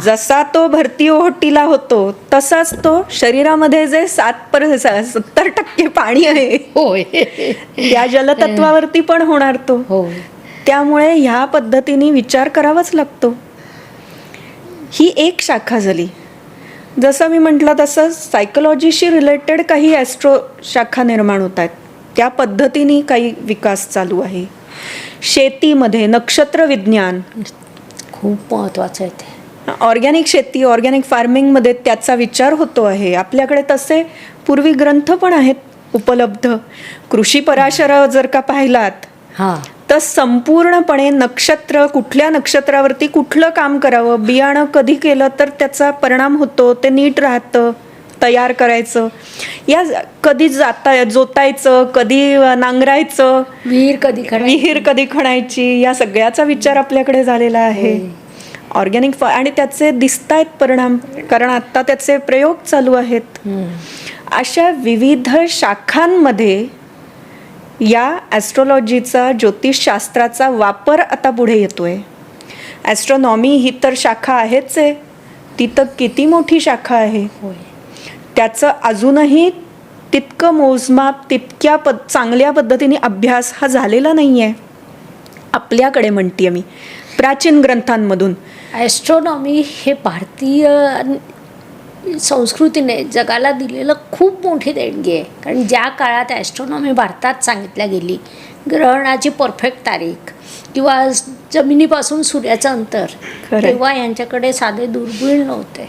जसा तो भरती ओहोटीला होतो तसाच तो शरीरामध्ये जे 70% पाणी आहे होय त्या जलतत्वावरती पण होणार तो. त्यामुळे ह्या पद्धतीने विचार करावाच लागतो. ही एक शाखा झाली. जसं मी म्हटलं तसं सायकोलॉजीशी रिलेटेड काही ॲस्ट्रो शाखा निर्माण होत आहेत. त्या पद्धतीने काही विकास चालू आहे. शेतीमध्ये नक्षत्र विज्ञान खूप महत्त्वाचं आहे ते. ऑर्गॅनिक शेती, ऑर्गॅनिक फार्मिंगमध्ये त्याचा विचार होतो आहे. आपल्याकडे तसे पूर्वी ग्रंथ पण आहेत उपलब्ध. कृषी पराशर जर का पाहिलात हां, तर संपूर्णपणे नक्षत्र, कुठल्या नक्षत्रावरती कुठलं काम करावं, बियाणं कधी केलं तर त्याचा परिणाम होतो, ते नीट राहतं, तयार करायचं, या कधी जोतायचं, कधी नांगरायचं, विहीर कधी खणायची, या सगळ्याचा विचार आपल्याकडे झालेला आहे. ऑर्गॅनिक आणि त्याचे दिसतायत परिणाम, कारण आता त्याचे प्रयोग चालू आहेत. अशा विविध शाखांमध्ये या ॲस्ट्रॉलॉजीचा, ज्योतिषशास्त्राचा वापर आता पुढे येतोय. ॲस्ट्रॉनॉमी ही तर शाखा आहेच आहे, ती तर किती मोठी शाखा आहे. त्याचं अजूनही तितकं मोजमाप, तितक्या चांगल्या पद्धतीने अभ्यास हा झालेला नाही आहे आपल्याकडे, म्हणते मी, प्राचीन ग्रंथांमधून. ॲस्ट्रॉनॉमी हे भारतीय संस्कृतीने जगाला दिलेलं खूप मोठी देणगी आहे. कारण ज्या काळात ॲस्ट्रॉनॉमी भारतात सांगितल्या गेली, ग्रहणाची परफेक्ट तारीख किंवा जमिनीपासून सूर्याचं अंतर, तेव्हा यांच्याकडे साधे दुर्बीण नव्हते.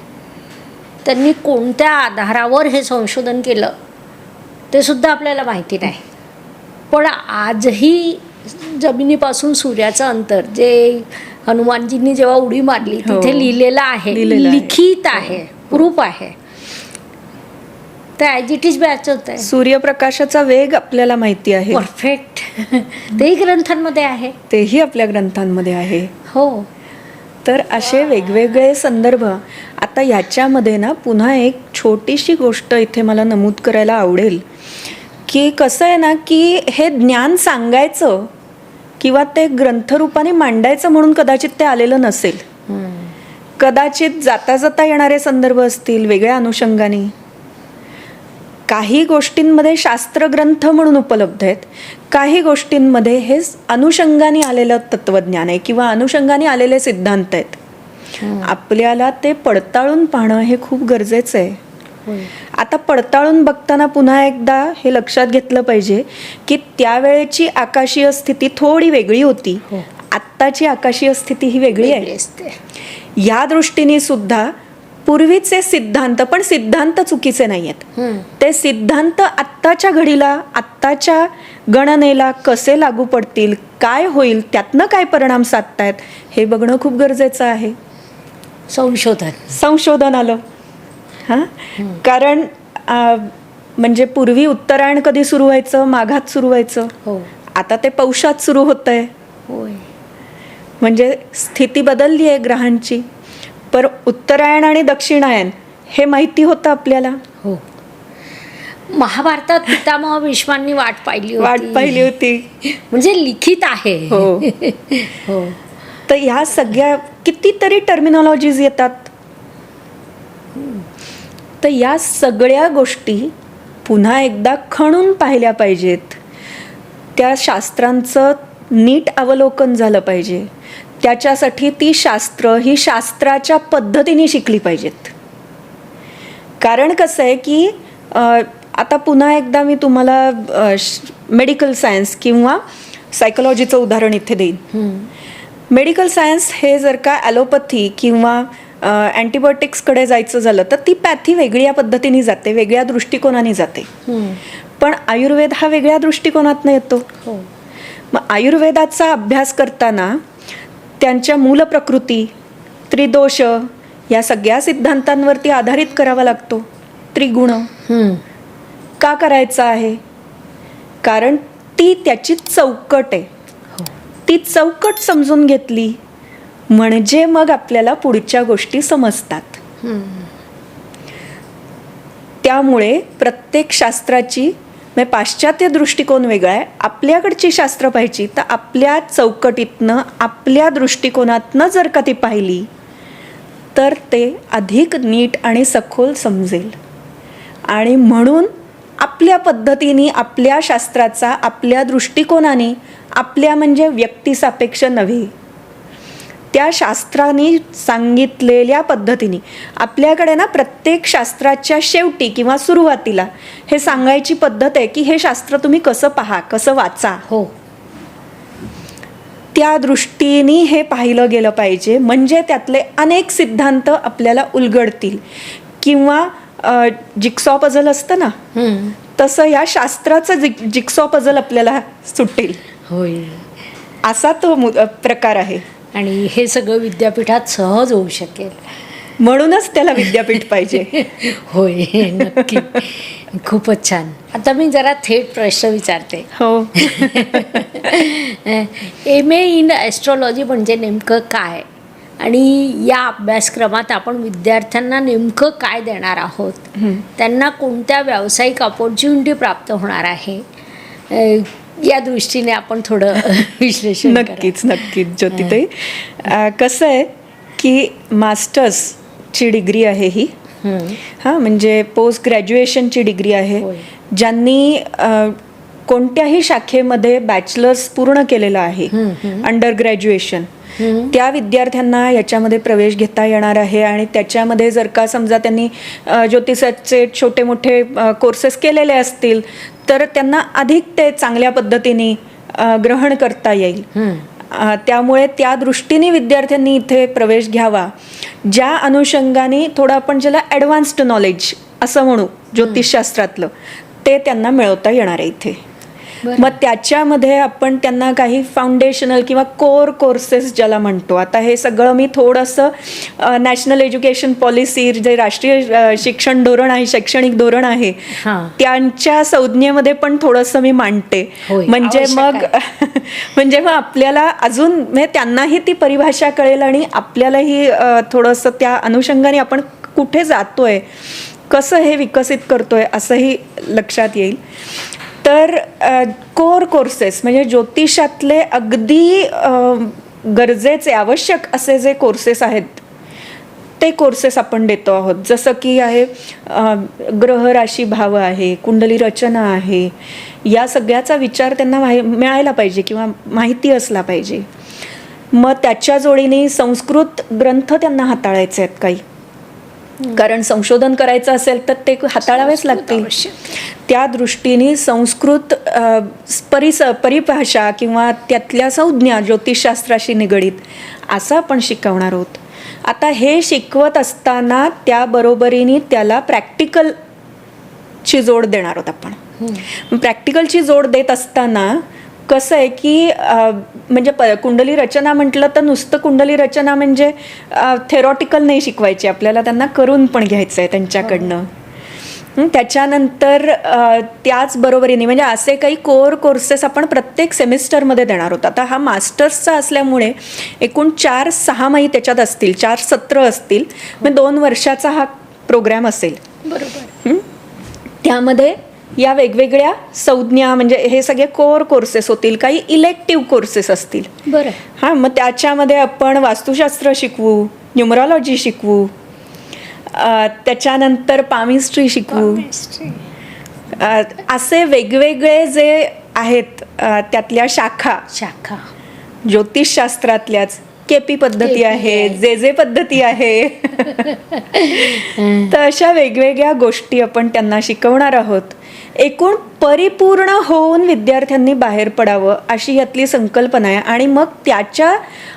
त्यांनी कोणत्या आधारावर हे संशोधन केलं ते सुद्धा आपल्याला माहिती नाही. पण आजही जमिनीपासून सूर्याचं अंतर, जे हनुमानजींनी जेव्हा उडी मारली तिथे लिहिलेलं आहे, लिखित आहे, प्रूफ आहे. तर ॲज इट इज मॅच होत आहे. सूर्यप्रकाशाचा वेग आपल्याला माहिती आहे, परफेक्ट. तेही ग्रंथांमध्ये आहे, तेही आपल्या ग्रंथांमध्ये आहे. हो. तर असे वेगवेगळे संदर्भ. आता याच्यामध्ये ना पुन्हा एक छोटीशी गोष्ट इथे मला नमूद करायला आवडेल, की कसं आहे ना, की हे ज्ञान सांगायचं किंवा ते ग्रंथरूपाने मांडायचं म्हणून कदाचित ते आलेलं नसेल. कदाचित जाता जाता येणारे संदर्भ असतील वेगळ्या अनुषंगाने. काही गोष्टींमध्ये शास्त्रग्रंथ म्हणून उपलब्ध आहेत, काही गोष्टींमध्ये हे अनुषंगाने आलेलं तत्वज्ञान आहे किंवा अनुषंगाने आलेले सिद्धांत आहेत. आपल्याला ते पडताळून पाहणं हे खूप गरजेचं आहे. आता पडताळून बघताना पुन्हा एकदा हे लक्षात घेतलं पाहिजे की त्यावेळेची आकाशीय स्थिती थोडी वेगळी होती, आत्ताची आकाशीय स्थिती ही वेगळी आहे. या दृष्टीने सुद्धा पूर्वीचे सिद्धांत, पण सिद्धांत चुकीचे नाही आहेत, ते सिद्धांत आत्ताच्या घडीला, आत्ताच्या गणनेला कसे लागू पडतील, काय होईल, त्यातनं काय परिणाम साधतायत हे बघणं खूप गरजेचं आहे. संशोधन आलं. हां, कारण म्हणजे पूर्वी उत्तरायण कधी सुरू व्हायचं, माघात सुरू व्हायचं, आता ते पौषात सुरू होत आहे. म्हणजे स्थिती बदलली आहे ग्रहांची. पर उत्तरायण आणि दक्षिणायन हे माहिती होतं आपल्याला. महाभारतात पितामह भीष्मांनी वाट पाहिली होती, म्हणजे लिखित आहे. हो. तर ह्या सगळ्या कितीतरी टर्मिनॉलॉजीज येतात. तर या सगळ्या गोष्टी पुन्हा एकदा खणून पाहिल्या पाहिजेत. त्या शास्त्रांचं नीट अवलोकन झालं पाहिजे. त्याच्यासाठी ती शास्त्र ही शास्त्राच्या पद्धतीने शिकली पाहिजेत. कारण कसं आहे की आता पुन्हा एकदा मी तुम्हाला मेडिकल सायन्स किंवा सायकोलॉजीचं उदाहरण इथे देईन. मेडिकल सायन्स हे जर का ॲलोपॅथी किंवा अँटीबायोटिक्सकडे जायचं झालं तर ती पॅथी वेगळ्या पद्धतीने जाते, वेगळ्या दृष्टिकोनाने जाते. पण आयुर्वेद हा वेगळ्या दृष्टिकोनातनं येतो. मग आयुर्वेदाचा अभ्यास करताना त्यांच्या मूल प्रकृती, त्रिदोष या सगळ्या सिद्धांतांवरती आधारित करावा लागतो. त्रिगुण का करायचा आहे? कारण ती त्याची चौकट आहे. ती चौकट समजून घेतली म्हणजे मग आपल्याला पुढच्या गोष्टी समजतात. त्यामुळे प्रत्येक शास्त्राची पाश्चात्य दृष्टिकोन वेगळा आहे, आपल्याकडची शास्त्र पाहिजे तर आपल्या चौकटीतनं, आपल्या दृष्टिकोनातनं जर का ती पाहिली तर ते अधिक नीट आणि सखोल समजेल. आणि म्हणून आपल्या पद्धतीने, आपल्या शास्त्राचा, आपल्या दृष्टिकोनाने, आपल्या म्हणजे व्यक्तिसापेक्ष नव्हे, त्या शास्त्राने सांगितलेल्या पद्धतीने. आपल्याकडे ना प्रत्येक शास्त्राच्या शेवटी किंवा सुरुवातीला हे सांगायची पद्धत आहे की हे शास्त्र तुम्ही कसं पहा, कसं वाचा. हो, त्या दृष्टीने हे पाहिलं गेलं पाहिजे, म्हणजे त्यातले अनेक सिद्धांत आपल्याला उलगडतील. किंवा जिक्सॉ पझल असतं ना, तसं या शास्त्राचं जिक्सॉ पझल आपल्याला सुटेल. होय, असा तो प्रकार आहे. आणि हे सगळं विद्यापीठात सहज होऊ शकेल. म्हणूनच त्याला विद्यापीठ पाहिजे. होय, नक्की. खूपच छान. आता मी जरा थेट प्रश्न विचारते. हो. MA इन ॲस्ट्रॉलॉजी म्हणजे नेमकं काय, आणि या अभ्यासक्रमात आपण विद्यार्थ्यांना नेमकं काय देणार आहोत, त्यांना कोणत्या व्यावसायिक अपॉर्च्युनिटी प्राप्त होणार आहे, या दृष्टीने आपण थोडं विश्लेषण करा. नक्कीच ज्योतिताई. कसं आहे की मास्टर्सची डिग्री आहे ही. हां, म्हणजे पोस्ट ग्रॅज्युएशनची डिग्री आहे. ज्यांनी कोणत्याही शाखेमध्ये बॅचलर्स पूर्ण केलेलं आहे, अंडर ग्रॅज्युएशन, त्या विद्यार्थ्यांना याच्यामध्ये प्रवेश घेता येणार आहे. आणि त्याच्यामध्ये जर का समजा त्यांनी ज्योतिषाचे छोटे मोठे कोर्सेस केलेले असतील तर त्यांना अधिक ते चांगल्या पद्धतीने ग्रहण करता येईल. त्यामुळे त्या दृष्टीने विद्यार्थ्यांनी इथे प्रवेश घ्यावा, ज्या अनुषंगाने थोडं आपण ज्याला ॲडव्हान्स्ड नॉलेज असं म्हणू ज्योतिषशास्त्रातलं, ते त्यांना मिळवता येणार आहे इथे. मग त्याच्यामध्ये आपण त्यांना काही फाउंडेशनल किंवा कोर कोर्सेस ज्याला म्हणतो, आता हे सगळं मी थोडंसं नॅशनल एज्युकेशन पॉलिसी, जे राष्ट्रीय शिक्षण धोरण आहे, शैक्षणिक धोरण आहे, त्यांच्या संज्ञेमध्ये पण थोडंसं मी मांडते. म्हणजे मग आपल्याला अजून म्हणजे त्यांनाही ती परिभाषा कळेल आणि आपल्यालाही थोडंसं त्या अनुषंगाने आपण कुठे जातोय, कसं हे विकसित करतोय असंही लक्षात येईल. तर कोर कोर्सेस म्हणजे ज्योतिषातले अगदी गरजेचे, आवश्यक असे जे कोर्सेस आहेत, ते कोर्सेस आपण देतो आहोत. जसं की आहे ग्रह राशी भाव आहे, कुंडली रचना आहे, या सगळ्याचा विचार त्यांना मिळायला पाहिजे किंवा माहिती असला पाहिजे. मग त्याच्या जोडीने संस्कृत ग्रंथ त्यांना हाताळायचे आहेत काही, कारण संशोधन करायचं असेल तर ते हाताळावेच लागतील. त्या दृष्टीने संस्कृत परिभाषा किंवा त्यातल्या संज्ञा ज्योतिषशास्त्राशी निगडीत असं आपण शिकवणार आहोत. आता हे शिकवत असताना त्याबरोबरीने त्याला प्रॅक्टिकलची जोड देणार आहोत आपण. प्रॅक्टिकलची जोड देत असताना कसं आहे की म्हणजे कुंडली रचना म्हटलं तर नुसतं कुंडली रचना म्हणजे थेरॉटिकल नाही शिकवायची आपल्याला, त्यांना करून पण घ्यायचं आहे त्यांच्याकडनं. त्याच्यानंतर त्याचबरोबरीने म्हणजे असे काही कोर कोर्सेस आपण प्रत्येक सेमिस्टरमध्ये देणार आहोत. आता हा मास्टर्सचा असल्यामुळे एकूण 4-6 महिने त्याच्यात असतील, 4 सत्र असतील, म्हणजे 2 वर्षाचा हा प्रोग्राम असेल. बरोबर. त्यामध्ये या वेगवेगळ्या संज्ञा म्हणजे हे सगळे कोर कोर्सेस होतील, काही इलेक्टिव्ह कोर्सेस असतील. बरं. हां, मग त्याच्यामध्ये आपण वास्तुशास्त्र शिकवू, न्यूमरॉलॉजी शिकवू, त्याच्यानंतर पामिस्ट्री शिकवू, असे वेगवेगळे जे आहेत त्यातल्या शाखा ज्योतिषशास्त्रातल्याच केपी पद्धती आहे, जे पद्धती आहे, तर अशा वेगवेगळ्या गोष्टी आपण त्यांना शिकवणार आहोत. एकूण परिपूर्ण होऊन विद्यार्थ्यांनी बाहेर पडावं अशी यातली संकल्पना आहे. आणि मग त्याच्या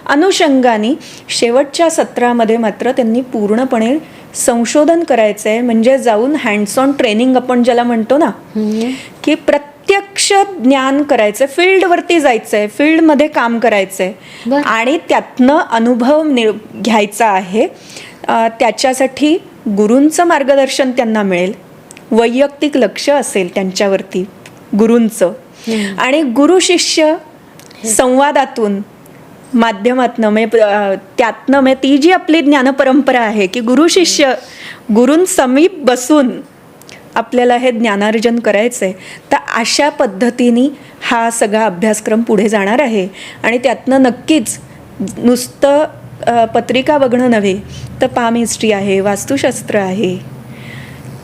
अनुषंगाने शेवटच्या सत्रामध्ये मात्र त्यांनी पूर्णपणे संशोधन करायचं आहे, म्हणजे जाऊन हँड्स ऑन ट्रेनिंग आपण ज्याला म्हणतो ना, की प्रत्यक्ष ज्ञान करायचं, फील्डवरती जायचंय, फील्डमध्ये काम करायचंय आणि त्यातनं अनुभव घ्यायचा आहे. त्याच्यासाठी गुरूंचं मार्गदर्शन त्यांना मिळेल, वैयक्तिक लक्ष असेल त्यांच्यावरती गुरूंचं, आणि गुरु शिष्य संवादातून माध्यमातनं म्हणजे त्यातनं म्हणजे ती जी आपली ज्ञानपरंपरा आहे की गुरु शिष्य गुरूंसमीप बसून आपल्याला हे ज्ञानार्जन करायचं आहे, तर अशा पद्धतीने हा सगळा अभ्यासक्रम पुढे जाणार आहे. आणि त्यातनं नक्कीच नुसतं पत्रिका बघणं नव्हे तर पाम हिस्ट्री आहे, वास्तुशास्त्र आहे,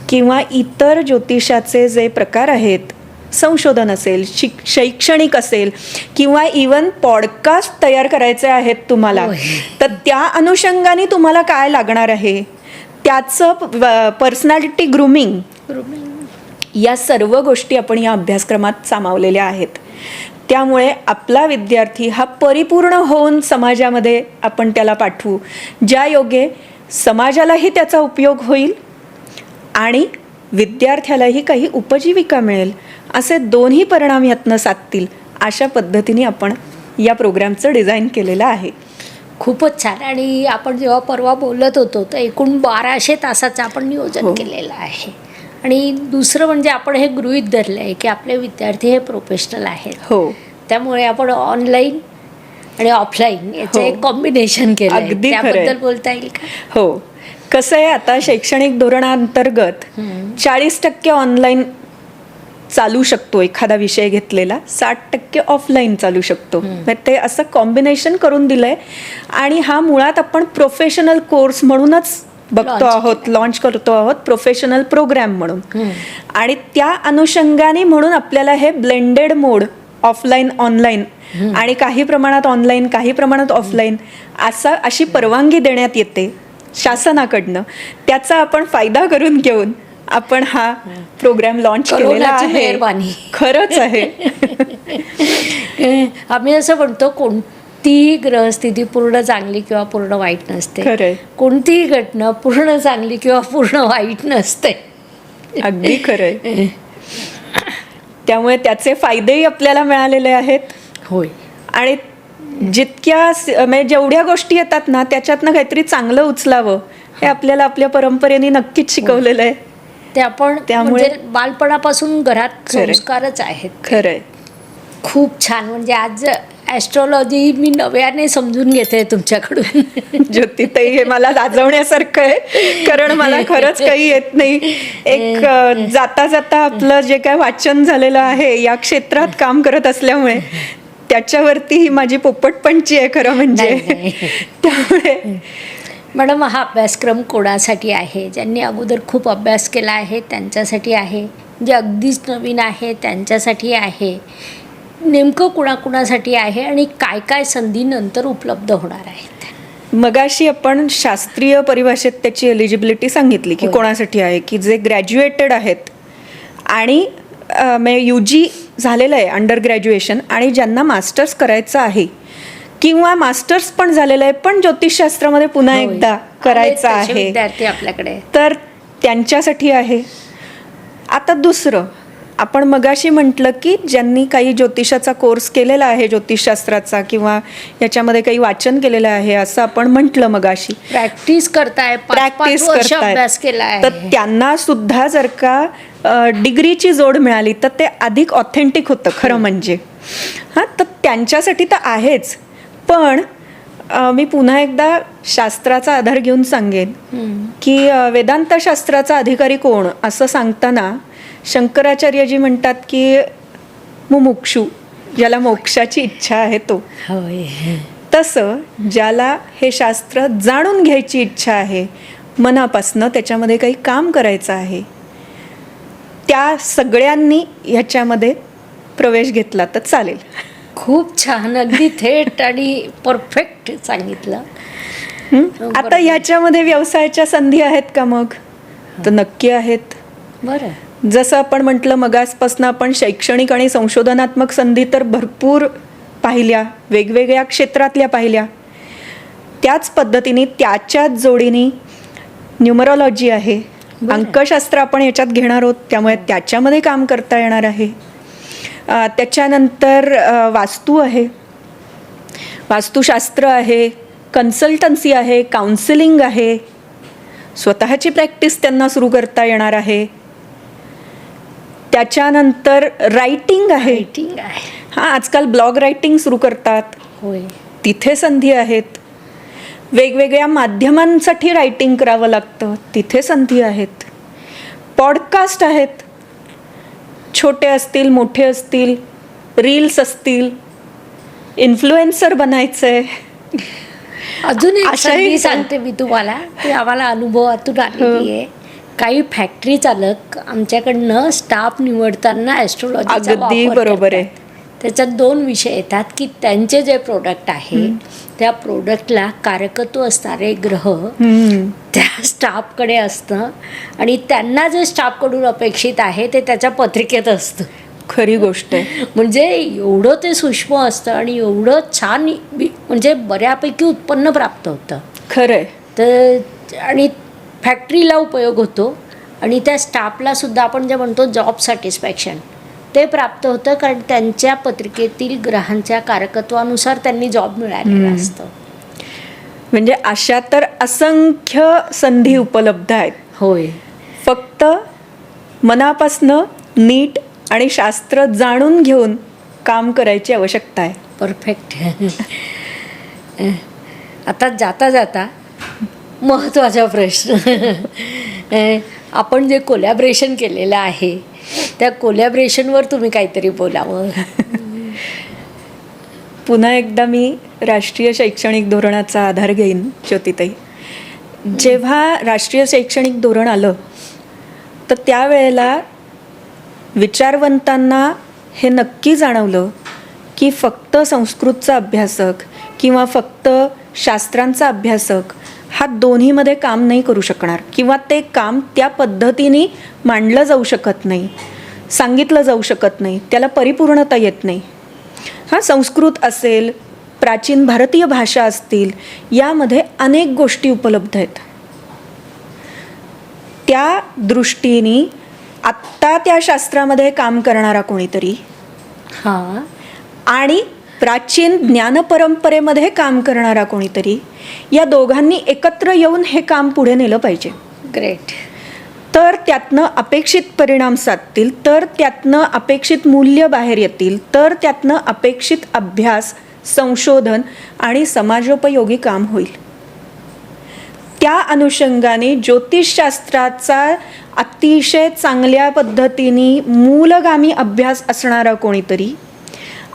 किंवा इतर ज्योतिषाचे जे प्रकार आहेत, संशोधन असेल, शैक्षणिक असेल, किंवा इवन पॉडकास्ट तयार करायचे आहेत तुम्हाला, तर त्या अनुषंगाने तुम्हाला काय लागणार आहे, त्याचं पर्सनॅलिटी ग्रूमिंग, या सर्व गोष्टी आपण या अभ्यासक्रमात सामावलेल्या आहेत. त्यामुळे आपला विद्यार्थी हा परिपूर्ण होऊन समाजामध्ये आपण त्याला पाठवू, ज्या योगे समाजालाही त्याचा उपयोग होईल आणि विद्यार्थ्यालाही काही उपजीविका मिळेल, असे दोन्ही परिणाम यातनं साधतील, अशा पद्धतीने आपण या प्रोग्रामचं डिझाईन केलेलं आहे. खूपच छान. आणि आपण जेव्हा परवा बोलत होतो तर एकूण 1200 तासाचं आपण नियोजन केलेलं आहे. आणि दुसरं म्हणजे आपण हे गृहीत धरलं आहे की आपले विद्यार्थी हे प्रोफेशनल आहेत. हो, त्यामुळे आपण ऑनलाईन आणि ऑफलाईन याचं एक कॉम्बिनेशन केलं आहे. अगदी खरं आहे. त्याबद्दल बोलता येईल का? हो. कसं आहे, आता शैक्षणिक धोरणाअंतर्गत 40% ऑनलाईन चालू शकतो एखादा विषय घेतलेला, 60% ऑफलाईन चालू शकतो. ते असं कॉम्बिनेशन करून दिलंय. आणि हा मुळात आपण प्रोफेशनल कोर्स म्हणूनच बघतो आहोत, लॉन्च करतो आहोत, प्रोफेशनल प्रोग्राम म्हणून. आणि त्या अनुषंगाने म्हणून आपल्याला हे ब्लेंडेड मोड, ऑफलाईन ऑनलाईन आणि काही प्रमाणात ऑनलाईन काही प्रमाणात ऑफलाईन अशी परवानगी देण्यात येते शासनाकडनं. त्याचा आपण फायदा करून घेऊन आपण हा प्रोग्राम लॉन्च केलेला आहे. खरंच आहे. आम्ही असं म्हणतो, कोणतीही ग्रहस्थिती पूर्ण चांगली किंवा पूर्ण वाईट नसते. कोणतीही घटना पूर्ण चांगली किंवा पूर्ण वाईट नसते. अगदी खरंय. त्यामुळे त्याचे फायदेही आपल्याला मिळालेले आहेत. होय. आणि म्हणजे जेवढ्या गोष्टी येतात ना, त्याच्यातनं काहीतरी चांगलं उचलावं, हे आपल्याला आपल्या परंपरेने नक्कीच शिकवलेलं आहे. ते आपण त्यामुळे बालपणापासून घरात संस्कारच आहेत. खरंय. खूप छान. म्हणजे आज ॲस्ट्रॉलॉजी मी नव्याने समजून घेते तुमच्याकडून. ज्योतिताई, हे मला लाजवण्यासारखं आहे, कारण मला खरंच काही येत नाही. एक जाता जाता आपलं जे काय वाचन झालेलं आहे या क्षेत्रात काम करत असल्यामुळे त्याच्यावरती ही माझी पोपटपंची आहे खरं म्हणजे. त्यामुळे मॅडम, हा अभ्यासक्रम कोणासाठी आहे? ज्यांनी अगोदर खूप अभ्यास केला आहे त्यांच्यासाठी आहे, जे अगदीच नवीन आहे त्यांच्यासाठी आहे, नेमकं कुणाकुणासाठी आहे, आणि काय काय संधी नंतर उपलब्ध होणार आहेत? मगाशी आपण शास्त्रीय परिभाषेत त्याची एलिजिबिलिटी सांगितली की कोणासाठी आहे, की जे ग्रॅज्युएटेड आहेत आणि UG झालेलं आहे, अंडर ग्रॅज्युएशन, आणि ज्यांना मास्टर्स करायचं आहे किंवा मास्टर्स पण झालेलं आहे पण ज्योतिषशास्त्रामध्ये पुन्हा एकदा करायचं आहे विद्यार्थी आपल्याकडे, तर त्यांच्यासाठी आहे. आता दुसरं, आपण मगाशी म्हटलं की ज्यांनी काही ज्योतिषाचा कोर्स केलेला आहे, ज्योतिषशास्त्राचा, किंवा याच्यामध्ये काही वाचन केलेलं आहे असं आपण म्हटलं मगाशी, प्रॅक्टिस करताय, अभ्यास केलाय, तर त्यांना सुद्धा जर का डिग्रीची जोड मिळाली तर ते अधिक ऑथेंटिक होतं खरं म्हणजे. हां, तर त्यांच्यासाठी तर आहेच. पण मी पुन्हा एकदा शास्त्राचा आधार घेऊन सांगेन की वेदांत शास्त्राचा अधिकारी कोण असं सांगताना शंकराचार्यजी म्हणतात की मुमुक्षू, ज्याला मोक्षाची इच्छा आहे तो. तसं ज्याला हे शास्त्र जाणून घ्यायची इच्छा आहे, मनापासनं त्याच्यामध्ये काही काम करायचं आहे, त्या सगळ्यांनी ह्याच्यामध्ये प्रवेश घेतला तर चालेल. खूप छान, अगदी थेट आणि परफेक्ट सांगितलं. आता ह्याच्यामध्ये व्यवसायाच्या संधी आहेत का? मग तर नक्की आहेत. बरं, जसं आपण म्हटलं मगासपासून, आपण शैक्षणिक आणि संशोधनात्मक संधी तर भरपूर पाहिल्या, वेगवेगळ्या क्षेत्रातल्या पाहिल्या. त्याच पद्धतीने त्याच्याच जोडीने न्यूमरॉलॉजी आहे, अंकशास्त्र आपण याच्यात घेणार आहोत, त्यामुळे त्याच्यामध्ये काम करता येणार आहे. त्याच्यानंतर वास्तू आहे, वास्तुशास्त्र आहे, कन्सल्टन्सी आहे, काउन्सिलिंग आहे, स्वतःची प्रॅक्टिस त्यांना सुरू करता येणार आहे. त्याच्यानंतर रायटिंग आहे. हां, आजकाल ब्लॉग रायटिंग सुरू करतात, तिथे संधी आहेत. वेगवेगळ्या माध्यमांसाठी रायटिंग करावं लागतं, तिथे संधी आहेत. पॉडकास्ट आहेत, छोटे असतील मोठे असतील, रील्स असतील, इन्फ्लुएन्सर बनायचंय. अजून एक संधी सांगते मी तुम्हाला, ती आम्हाला अनुभवातून आलेली आहे काही फॅक्टरी चालक आमच्याकडनं स्टाफ निवडताना ॲस्ट्रोलॉजीचा अगदी वापर बरोबर आहे. करतात. त्याच्यात 2 विषय येतात की त्यांचे जे प्रोडक्ट आहे त्या प्रोडक्टला कारकत्व असणारे ग्रह त्या स्टाफकडे असतं आणि त्यांना जे स्टाफकडून अपेक्षित आहे ते त्याच्या पत्रिकेत असतं. खरी गोष्ट आहे. म्हणजे एवढं ते सूक्ष्म असतं आणि एवढं छान म्हणजे बऱ्यापैकी उत्पन्न प्राप्त होतं. खरं आहे. तर आणि फॅक्टरीला उपयोग होतो आणि त्या स्टाफला सुद्धा आपण जे म्हणतो जॉब सॅटिस्फॅक्शन ते प्राप्त होतं, कारण त्यांच्या पत्रिकेतील ग्रहांच्या कारकत्वानुसार त्यांनी जॉब मिळालेला असतं. म्हणजे अशा तर असंख्य संधी उपलब्ध आहेत. होय. फक्त मनापासनं नीट आणि शास्त्र जाणून घेऊन काम करायची आवश्यकता आहे. परफेक्ट. आता जाता जाता महत्त्वाचा प्रश्न, आपण जे कोलॅबरेशन केलेलं आहे त्या कोलॅबरेशनवर तुम्ही काहीतरी बोलावं. पुन्हा एकदा मी राष्ट्रीय शैक्षणिक धोरणाचा आधार घेईन ज्योतिताई. जेव्हा राष्ट्रीय शैक्षणिक धोरण आलं तर त्यावेळेला विचारवंतांना हे नक्की जाणवलं की फक्त संस्कृतचा अभ्यासक किंवा फक्त शास्त्रांचा अभ्यासक हा दोन्हीमध्ये काम नाही करू शकणार, किंवा ते काम त्या पद्धतीने मांडलं जाऊ शकत नाही, सांगितलं जाऊ शकत नाही, त्याला परिपूर्णता येत नाही. संस्कृत असेल, प्राचीन भारतीय भाषा असतील, यामध्ये अनेक गोष्टी उपलब्ध आहेत. त्या दृष्टीने आत्ता त्या शास्त्रामध्ये काम करणारा कोणीतरी आणि प्राचीन ज्ञानपरंपरेमध्ये काम करणारा कोणीतरी, या दोघांनी एकत्र येऊन हे काम पुढे नेलं पाहिजे. ग्रेट. तर त्यातनं अपेक्षित परिणाम साधतील, तर त्यातनं अपेक्षित मूल्य बाहेर येतील, तर त्यातनं अपेक्षित अभ्यास, संशोधन आणि समाजोपयोगी काम होईल. त्या अनुषंगाने ज्योतिषशास्त्राचा अतिशय चांगल्या पद्धतीने मूलगामी अभ्यास असणारा कोणीतरी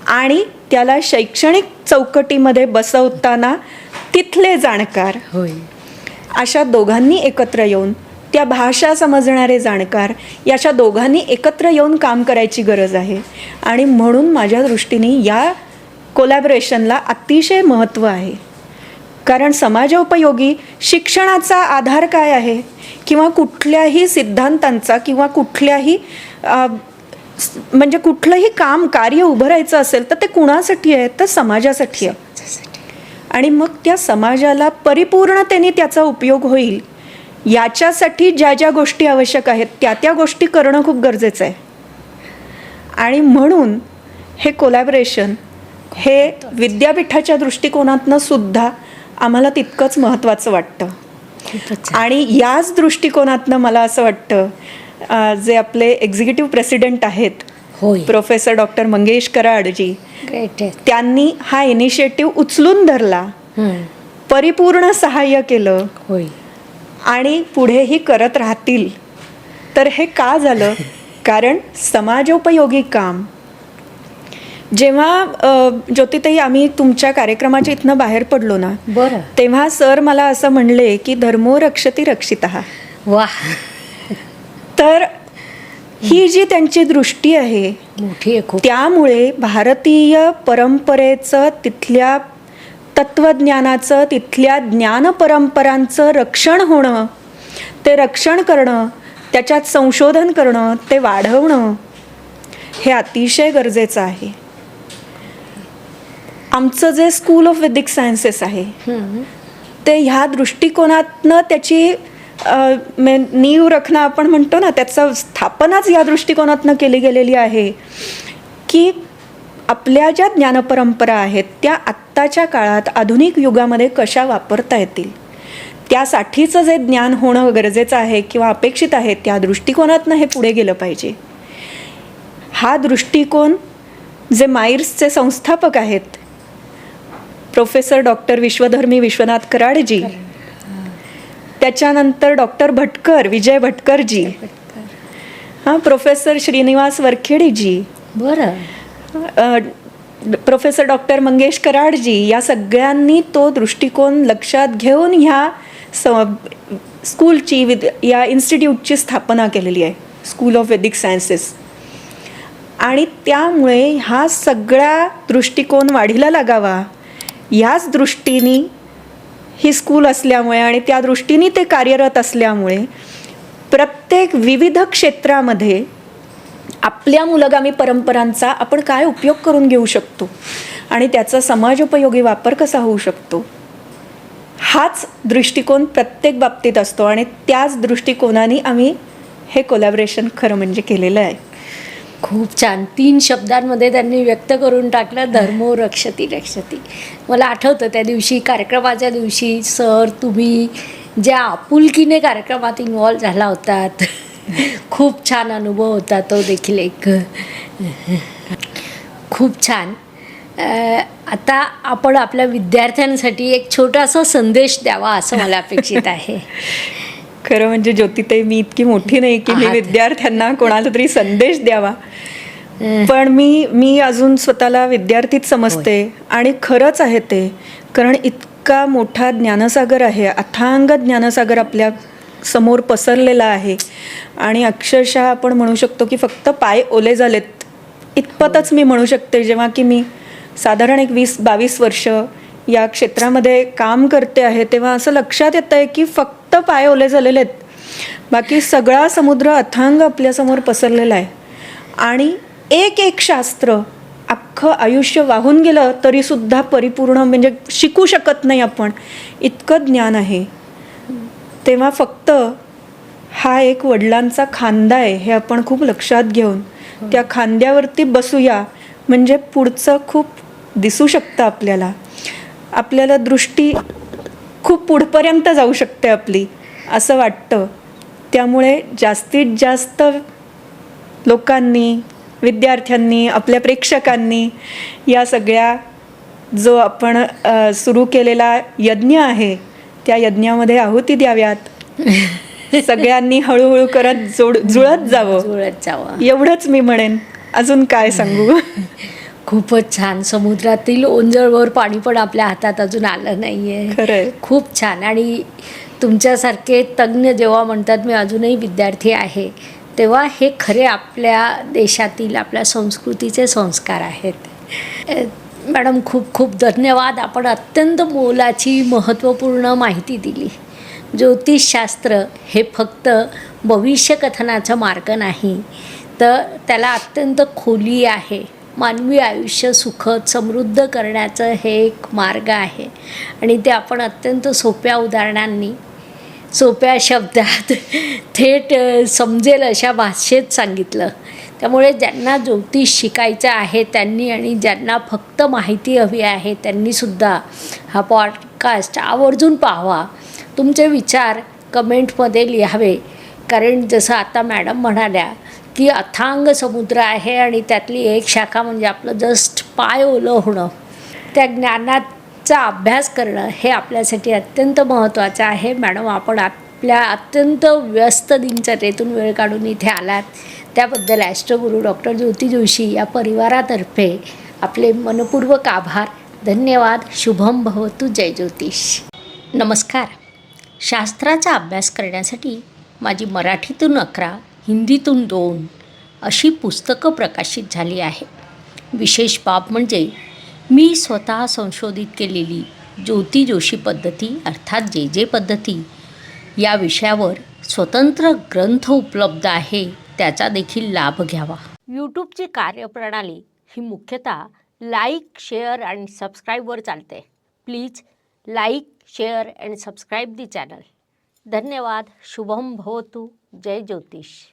आणि त्याला शैक्षणिक चौकटीमध्ये बसवताना तिथले जाणकार, होय, अशा दोघांनी एकत्र येऊन, त्या भाषा समजणारे जाणकार, याच्या दोघांनी एकत्र येऊन काम करायची गरज आहे. आणि म्हणून माझ्या दृष्टीने या कोलॅबरेशनला अतिशय महत्त्व आहे. कारण समाजोपयोगी शिक्षणाचा आधार काय आहे, किंवा कुठल्याही सिद्धांतांचा किंवा कुठल्याही म्हणजे कुठलंही काम कार्य उभं राहायचं असेल तर ते कुणासाठी आहे, तर समाजासाठी आहे. आणि मग त्या समाजाला परिपूर्णतेने त्याचा उपयोग होईल याच्यासाठी ज्या ज्या गोष्टी आवश्यक आहेत त्या गोष्टी करणं खूप गरजेचं आहे. आणि म्हणून हे कोलॅबरेशन हे विद्यापीठाच्या दृष्टिकोनातनं सुद्धा आम्हाला तितकंच महत्त्वाचं वाटतं. आणि याच दृष्टिकोनातनं मला असं वाटतं जे आपले एक्झिक्युटिव्ह प्रेसिडेंट आहेत, होय, प्रोफेसर डॉक्टर मंगेश कराडजी, ग्रेट, त्यांनी हा इनिशिएटिव्ह उचलून धरला, परिपूर्ण सहाय्य केलं, होय, आणि पुढेही करत राहतील. तर हे का झालं? कारण समाजोपयोगी काम जेव्हा ज्योतिताई आम्ही तुमच्या कार्यक्रमाच्या इथनं बाहेर पडलो ना, बरं, तेव्हा सर मला असं म्हणले की धर्मो रक्षति रक्षितः. वा. तर ही जी त्यांची दृष्टी आहे मोठी आहे खूप. त्यामुळे भारतीय परंपरेचं, तिथल्या तत्वज्ञानाचं, तिथल्या ज्ञानपरंपरांचं रक्षण होणं, ते रक्षण करणं, त्याच्यात संशोधन करणं, ते वाढवणं हे अतिशय गरजेचं आहे. आमचं जे स्कूल ऑफ वैदिक सायन्सेस आहे ते ह्या दृष्टिकोनातनं त्याची नीव रखणं आपण म्हणतो ना, त्याचं स्थापनाच या दृष्टिकोनातनं केली गेलेली आहे की आपल्या ज्या ज्ञानपरंपरा आहेत त्या आत्ताच्या काळात आधुनिक युगामध्ये कशा वापरता येतील, त्यासाठीचं जे ज्ञान होणं गरजेचं आहे किंवा अपेक्षित आहे, त्या दृष्टिकोनातनं हे पुढे गेलं पाहिजे. हा दृष्टिकोन जे माईर्सचे संस्थापक आहेत प्रोफेसर डॉक्टर विश्वधर्मी विश्वनाथ कराडजी, त्याच्यानंतर डॉक्टर भटकर, विजय भटकरजी, प्रोफेसर श्रीनिवास वरखेडीजी, बरं, प्रोफेसर डॉक्टर मंगेश कराडजी, या सगळ्यांनी तो दृष्टिकोन लक्षात घेऊन ह्या स्कूलची या इन्स्टिट्यूटची स्थापना केलेली आहे, स्कूल ऑफ वैदिक सायन्सेस. आणि त्यामुळे हा सगळा दृष्टिकोन वाढीला लागावा याच दृष्टीने ही स्कूल असल्यामुळे आणि त्या दृष्टीने ते कार्यरत असल्यामुळे प्रत्येक विविध क्षेत्रामध्ये आपल्या मूलगामी परंपरांचा आपण काय उपयोग करून घेऊ शकतो आणि त्याचा समाजोपयोगी वापर कसा होऊ शकतो, हाच दृष्टिकोन प्रत्येक बाबतीत असतो. आणि त्याच दृष्टिकोनाने आम्ही हे कोलॅबरेशन खरं म्हणजे केलेलं आहे. खूप छान. 3 शब्दांमध्ये त्यांनी व्यक्त करून टाकलं, धर्मो रक्षती रक्षती. मला आठवतं त्या दिवशी, कार्यक्रमाच्या दिवशी सर तुम्ही ज्या आपुलकीने कार्यक्रमात इन्व्हॉल्व झाला होतात, खूप छान अनुभव होता तो देखील एक. खूप छान. आता आपण आपल्या विद्यार्थ्यांसाठी एक छोटासा संदेश द्यावा असं मला अपेक्षित आहे. खरं म्हणजे ज्योतिताई, मी इतकी मोठी नाही की मी विद्यार्थ्यांना कोणाला तरी संदेश द्यावा, पण मी अजून स्वतःला विद्यार्थीच समजते. आणि खरंच आहे ते, कारण इतका मोठा ज्ञानसागर आहे, अथांग ज्ञानसागर आपल्या समोर पसरलेला आहे. आणि अक्षरशः आपण म्हणू शकतो की फक्त पाय ओले झालेत इतपतच मी म्हणू शकते. जेव्हा की मी साधारण एक 20-22 वर्ष या क्षेत्रामध्ये काम करते आहे, तेव्हा असं लक्षात येतं आहे की फक्त पाय ओले झालेले आहेत, बाकी सगळा समुद्र अथांग आपल्यासमोर पसरलेला आहे. आणि एक एक शास्त्र अख्खं आयुष्य वाहून गेलं तरीसुद्धा परिपूर्ण म्हणजे शिकू शकत नाही आपण, इतकं ज्ञान आहे. तेव्हा फक्त हा एक वडिलांचा खांदा आहे हे आपण खूप लक्षात घेऊन त्या खांद्यावरती बसूया, म्हणजे पुढचं खूप दिसू शकतं आपल्याला. आपल्याला दृष्टी खूप पुढपर्यंत जाऊ शकते आपली असं वाटतं. त्यामुळे जास्तीत जास्त लोकांनी, विद्यार्थ्यांनी, आपल्या प्रेक्षकांनी या सगळ्या जो आपण सुरू केलेला यज्ञ आहे त्या यज्ञामध्ये आहुती द्याव्यात. सगळ्यांनी हळूहळू करत जुळत जावं, एवढंच मी म्हणेन. अजून काय सांगू. खूपच छान. समुद्रातील ओंजळवर पाणी पण आपल्या हातात अजून आलं नाही आहे. खरंय. खूप छान. आणि तुमच्यासारखे तज्ज्ञ जेव्हा म्हणतात मी अजूनही विद्यार्थी आहे, तेव्हा हे खरे आपल्या देशातील, आपल्या संस्कृतीचे संस्कार आहेत. मॅडम खूप खूप धन्यवाद. आपण अत्यंत मोलाची महत्त्वपूर्ण माहिती दिली. ज्योतिषशास्त्र हे फक्त भविष्यकथनाचा मार्ग नाही, तर त्याला अत्यंत खोली आहे. मानवी आयुष्य सुखद समृद्ध करण्याचं हे एक मार्ग आहे. आणि ते आपण अत्यंत सोप्या उदाहरणांनी, सोप्या शब्दात, थेट समजेल अशा भाषेत सांगितलं. त्यामुळे ज्यांना ज्योतिष शिकायचं आहे त्यांनी, आणि ज्यांना फक्त माहिती हवी आहे त्यांनीसुद्धा हा पॉडकास्ट आवर्जून पाहावा. तुमचे विचार कमेंटमध्ये लिहावे, कारण जसं आता मॅडम म्हणाल्या की अथांग समुद्र आहे आणि त्यातली एक शाखा म्हणजे आपलं जस्ट पाय ओलं होणं. त्या ज्ञानाचा अभ्यास करणं हे आपल्यासाठी अत्यंत महत्त्वाचं आहे. मॅडम, आपण आपल्या अत्यंत व्यस्त दिनचर्येतून वेळ काढून इथे आलात, त्याबद्दल ॲस्ट्रोगुरू डॉक्टर ज्योती जोशी या परिवारातर्फे आपले मनपूर्वक आभार. धन्यवाद. शुभम भवतु. जय ज्योतिष. नमस्कार. शास्त्राचा अभ्यास करण्यासाठी माझी मराठीतून 11, हिंदीतून 2 अशी पुस्तकं प्रकाशित झाली आहे. विशेष बाब म्हणजे मी स्वतः संशोधित केलेली ज्योती जोशी पद्धती अर्थात जे पद्धती या विषयावर स्वतंत्र ग्रंथ उपलब्ध आहे, त्याचा देखील लाभ घ्यावा. यूट्यूबची कार्यप्रणाली ही मुख्यतः लाईक, शेअर आणि सबस्क्राईबवर चालते. Please like, share and subscribe the channel. धन्यवाद. शुभम भवतु. जय ज्योतिष.